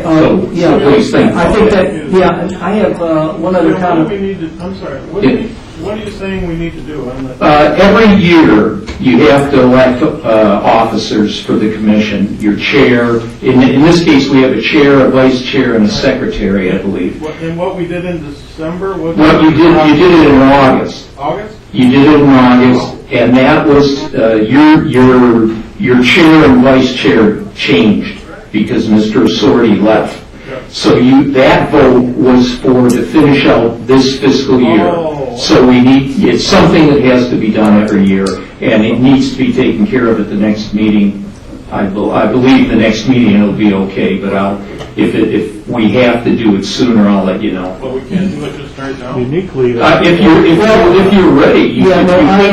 So, Yeah, please think I about think that. that, yeah, I have one other What do comment. we need to, I'm sorry, what are you saying we need to do? Every year, you have to elect officers for the commission, your chair. In this case, we have a chair, a vice chair, and a secretary, I believe. And what we did in December? What you did it in August. August? You did it in August, and that was, your chair and vice chair changed because Mr. Assorti left. So that vote was to finish out this fiscal year. So it's something that has to be done every year, and it needs to be taken care of at the next meeting. I believe the next meeting it'll be okay, but if we have to do it sooner, I'll let you know. But we can't do it just right now? Uniquely, If you're ready, you can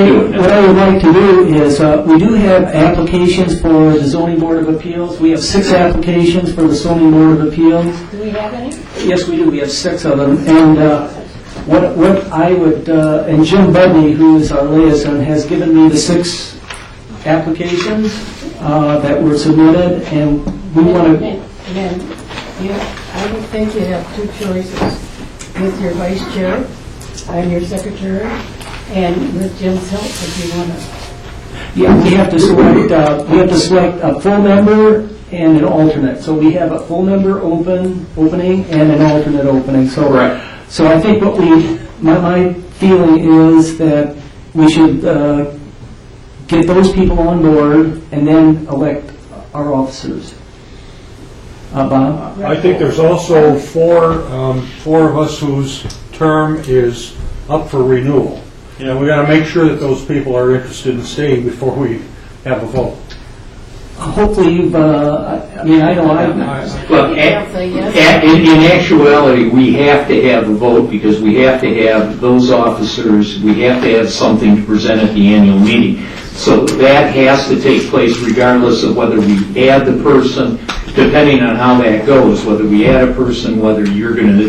do it now. What I would like to do is, we do have applications for the zoning board of appeals. We have 6 applications for the zoning board of appeals. Do we have any? Yes, we do. We have 6 of them. And what I would, and Jim Budney, who is our liaison, has given me the 6 applications that were submitted, and we want to... And I would think you have 2 choices with your vice chair and your secretary, and with Jim's help if you want to. Yeah, we have to select a full member and an alternate. So we have a full member opening and an alternate opening. So, right. So I think my feeling is that we should get those people on board and then elect our officers. Bob? I think there's also four of us whose term is up for renewal. And we got to make sure that those people are interested in staying before we have a vote. Hopefully, I know Look, in actuality, we have to have a vote because we have to have those officers, we have to have something to present at the annual meeting. So that has to take place regardless of whether we add the person, depending on how that goes, whether we add a person, whether you're going to,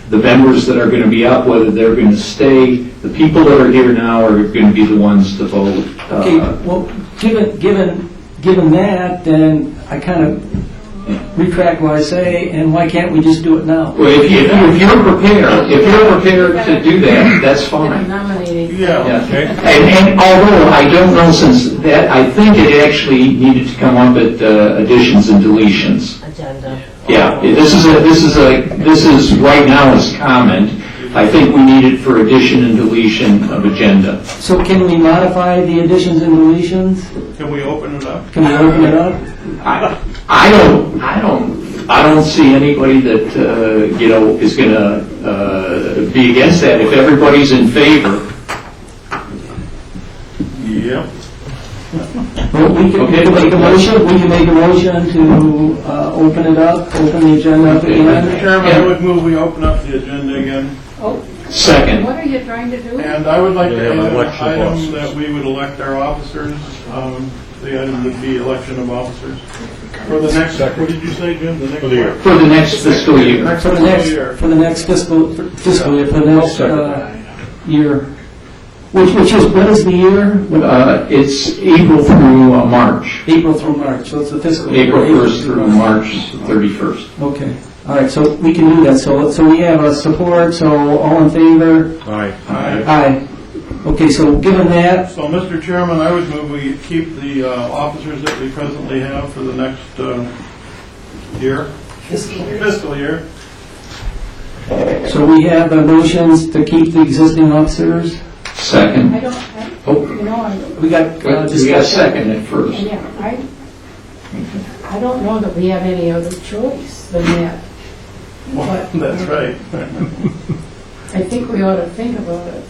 the members that are going to be up, whether they're going to stay. The people that are here now are going to be the ones to vote. Okay, well, given that, then I kind of retract what I say, and why can't we just do it now? Well, if you're prepared to do that, that's fine. Yeah. Okay. And although I don't know, since that, I think it actually needed to come up at additions and deletions. Agenda. Yeah, this is right now is comment. I think we need it for addition and deletion of agenda. So can we modify the additions and deletions? Can we open it up? Can we open it up? I don't see anybody that is going to be against that. If everybody's in favor. Yep. Well, we can make a motion. We can make a motion to open it up, open the agenda up again. Mr. Chairman, I would move we open up the agenda again. Second. What are you trying to do? And I would like to They have add an election of item officers. that we would elect our officers. The item would be election of officers. For the next, what did you say, Jim? The next For the year. For the next fiscal year. Next For the fiscal next, year. for the next fiscal year, for the next year. Which is, what is the year? It's April through March. April through March, so it's the fiscal year. April 1st through March 31st. Okay, all right, so we can do that. So we have a support, so all in favor? Aye. Aye. Okay, so given that, So, Mr. Chairman, I would move we keep the officers that we presently have for the next year. Fiscal year. so we have motions to keep the existing officers. Second. We got We got discussion. second at first. Yeah, I don't know that we have any other choice than that. But That's right. I think we ought to think about it.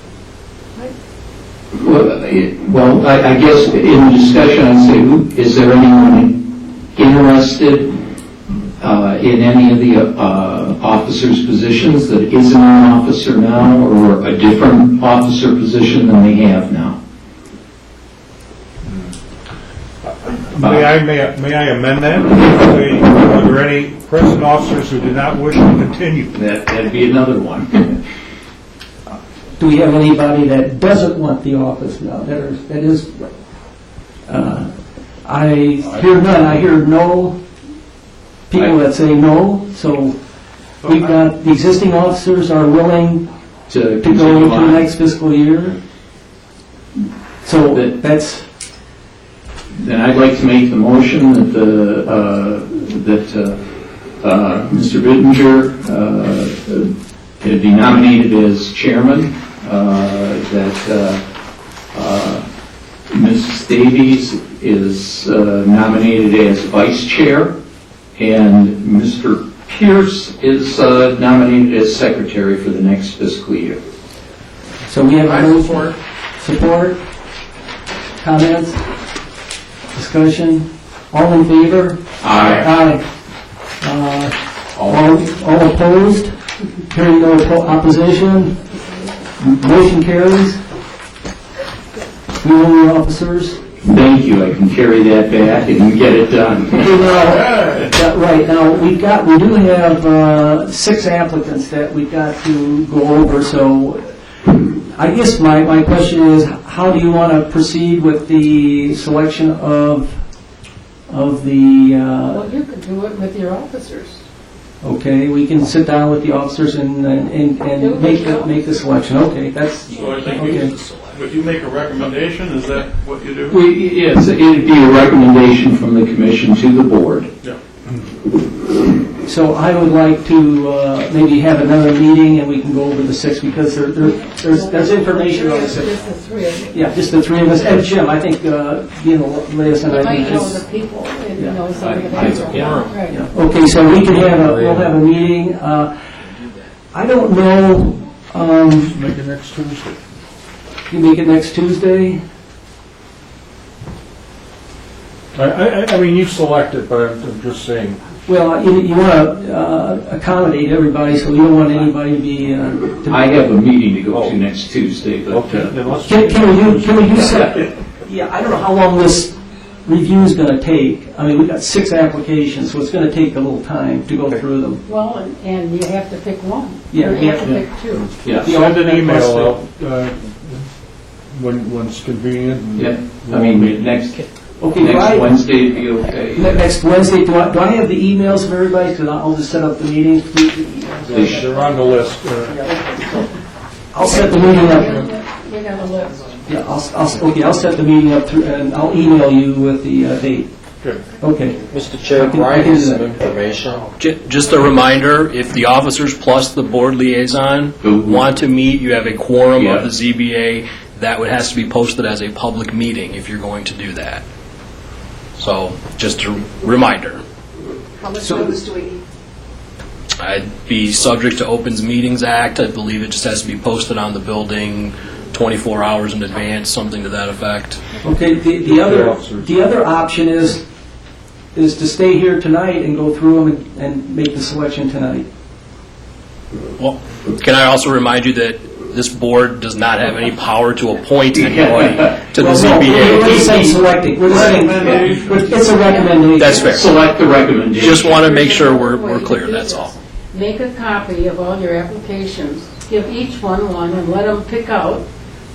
Well, I guess in discussion, I'd say, is there anyone interested in any of the officers' positions that isn't an officer now, or a different officer position than they have now? May I amend that? Are there any present officers who do not wish to continue? That'd be another one. do we have anybody that doesn't want the office now? That is, I hear none. I hear no people that say no. So we've got, the existing officers are willing to go into the next fiscal year. So that's... Then I'd like to make the motion that Mr. Bittinger be nominated as chairman, that Ms. Davies is nominated as vice chair, and Mr. Pierce is nominated as secretary for the next fiscal year. So we have support, comments, discussion. All in favor? Aye. All opposed? Hearing no opposition, motion carries. New officers. Thank you. I can carry that back and get it done. Right, now, we do have 6 applicants that we've got to go over, so I guess my question is, how do you want to proceed with the selection of the... Well, you could do it with your officers. Okay, we can sit down with the officers and make the selection. Okay, that's... So I think if you make a recommendation, is that what you do? Yes, it would be a recommendation from the commission to the board. Yeah. So I would like to maybe have another meeting and we can go over the 6 because there's information on the 6. Just the 3 of you. Yeah, just the 3 of us. And Jim, I think, Liz and You I might think know this... the people, and you know somebody that right. Yeah. Okay, so we can we'll have a meeting. I don't know... Make it next Tuesday. You make it next Tuesday? I mean, you select it, but I'm just saying. Well, you want to accommodate everybody, so you don't want anybody to be... I have a meeting to go to next Tuesday, but... Can we do something? Yeah, I don't know how long this review is going to take. I mean, we've got 6 applications, so it's going to take a little time to go through them. Well, and you have to pick one. Yeah, you have to pick 2. Yeah, send an email out when it's convenient. Yeah, I mean, next Wednesday would be okay. Next Wednesday, do I have the emails of everybody? Because I'll just set up the meeting. They're on the list. I'll set the meeting up. We got a list. Yeah, I'll set the meeting up and I'll email you with the date. Good. Okay. Mr. Chair, Brian has some information. Just a reminder, if the officers plus the board liaison want to meet, you have a quorum of the ZBA, that has to be posted as a public meeting if you're going to do that. So, just a reminder. How much notice do we need? I'd be subject to Opens Meetings Act. I believe it just has to be posted on the building 24 hours in advance, something to that effect. Okay, the other option is to stay here tonight and go through them and make the selection tonight. Well, can I also remind you that this board does not have any power to appoint anybody to the ZBA. We're just saying selecting. We're just saying it's a recommendation. That's fair. Select the recommendation. Just want to make sure we're clear, that's all. Make a copy of all your applications, give each one, and let them pick out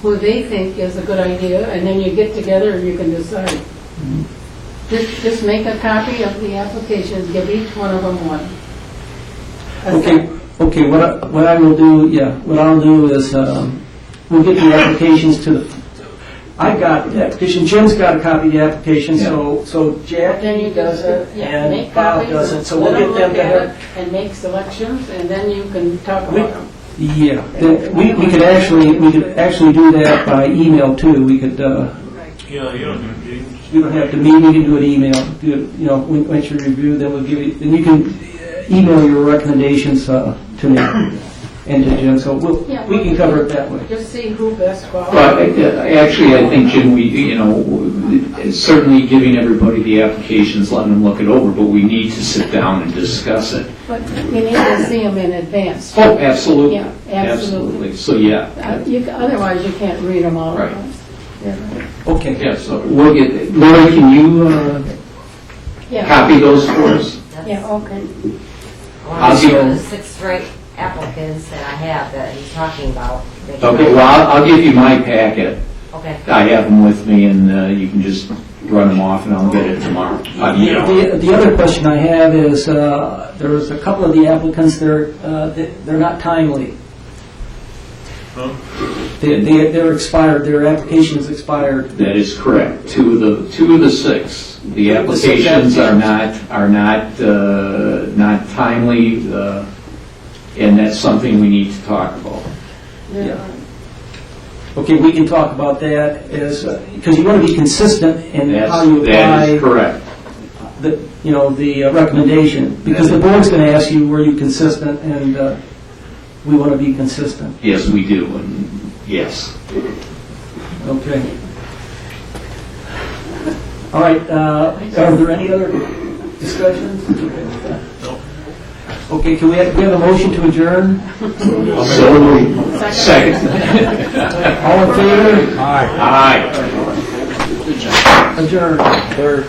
who they think is a good idea, and then you get together and you can decide. Just make a copy of the applications, give each one of them one. Okay, what I will do, what I'll do is, we'll get the applications to the, I've got the application, Jim's got a copy of the application, so Jackie does it, and Bob does it, so we'll get them to her. And make selections, and then you can talk about them. Yeah, we could actually do that by email too, we could, Yeah, you don't need meetings. you don't have to meet, we can do an email, once you review, then we'll give you, then you can email your recommendations to me and to Jim, so we can cover it that way. Just see who best qualifies. But actually, I think, Jim, certainly giving everybody the applications, letting them look it over, but we need to sit down and discuss it. But you need to see them in advance. Oh, absolutely. Yeah, absolutely. So, yeah. Otherwise, you can't read them all. Right. Okay. Yeah, so we'll get, Lori, can you copy those for us? Yeah, okay. I'll show the 6 right applicants that I have that he's talking about. Okay, well, I'll give you my packet. Okay. I have them with me, and you can just run them off, and I'll get it tomorrow. The other question I have is, there's a couple of the applicants, they're not timely. They're expired, their application's expired. That is correct. Two of the six. The applications are not timely, and that's something we need to talk about. Yeah. Okay, we can talk about that as, because you want to be consistent in how you apply. That is correct. The recommendation, because the board's going to ask you, were you consistent, and we want to be consistent. Yes, we do, and yes. Okay. All right, are there any other discussions? Okay, can we have a motion to adjourn? Second. All in favor? Aye. Adjourn. Third.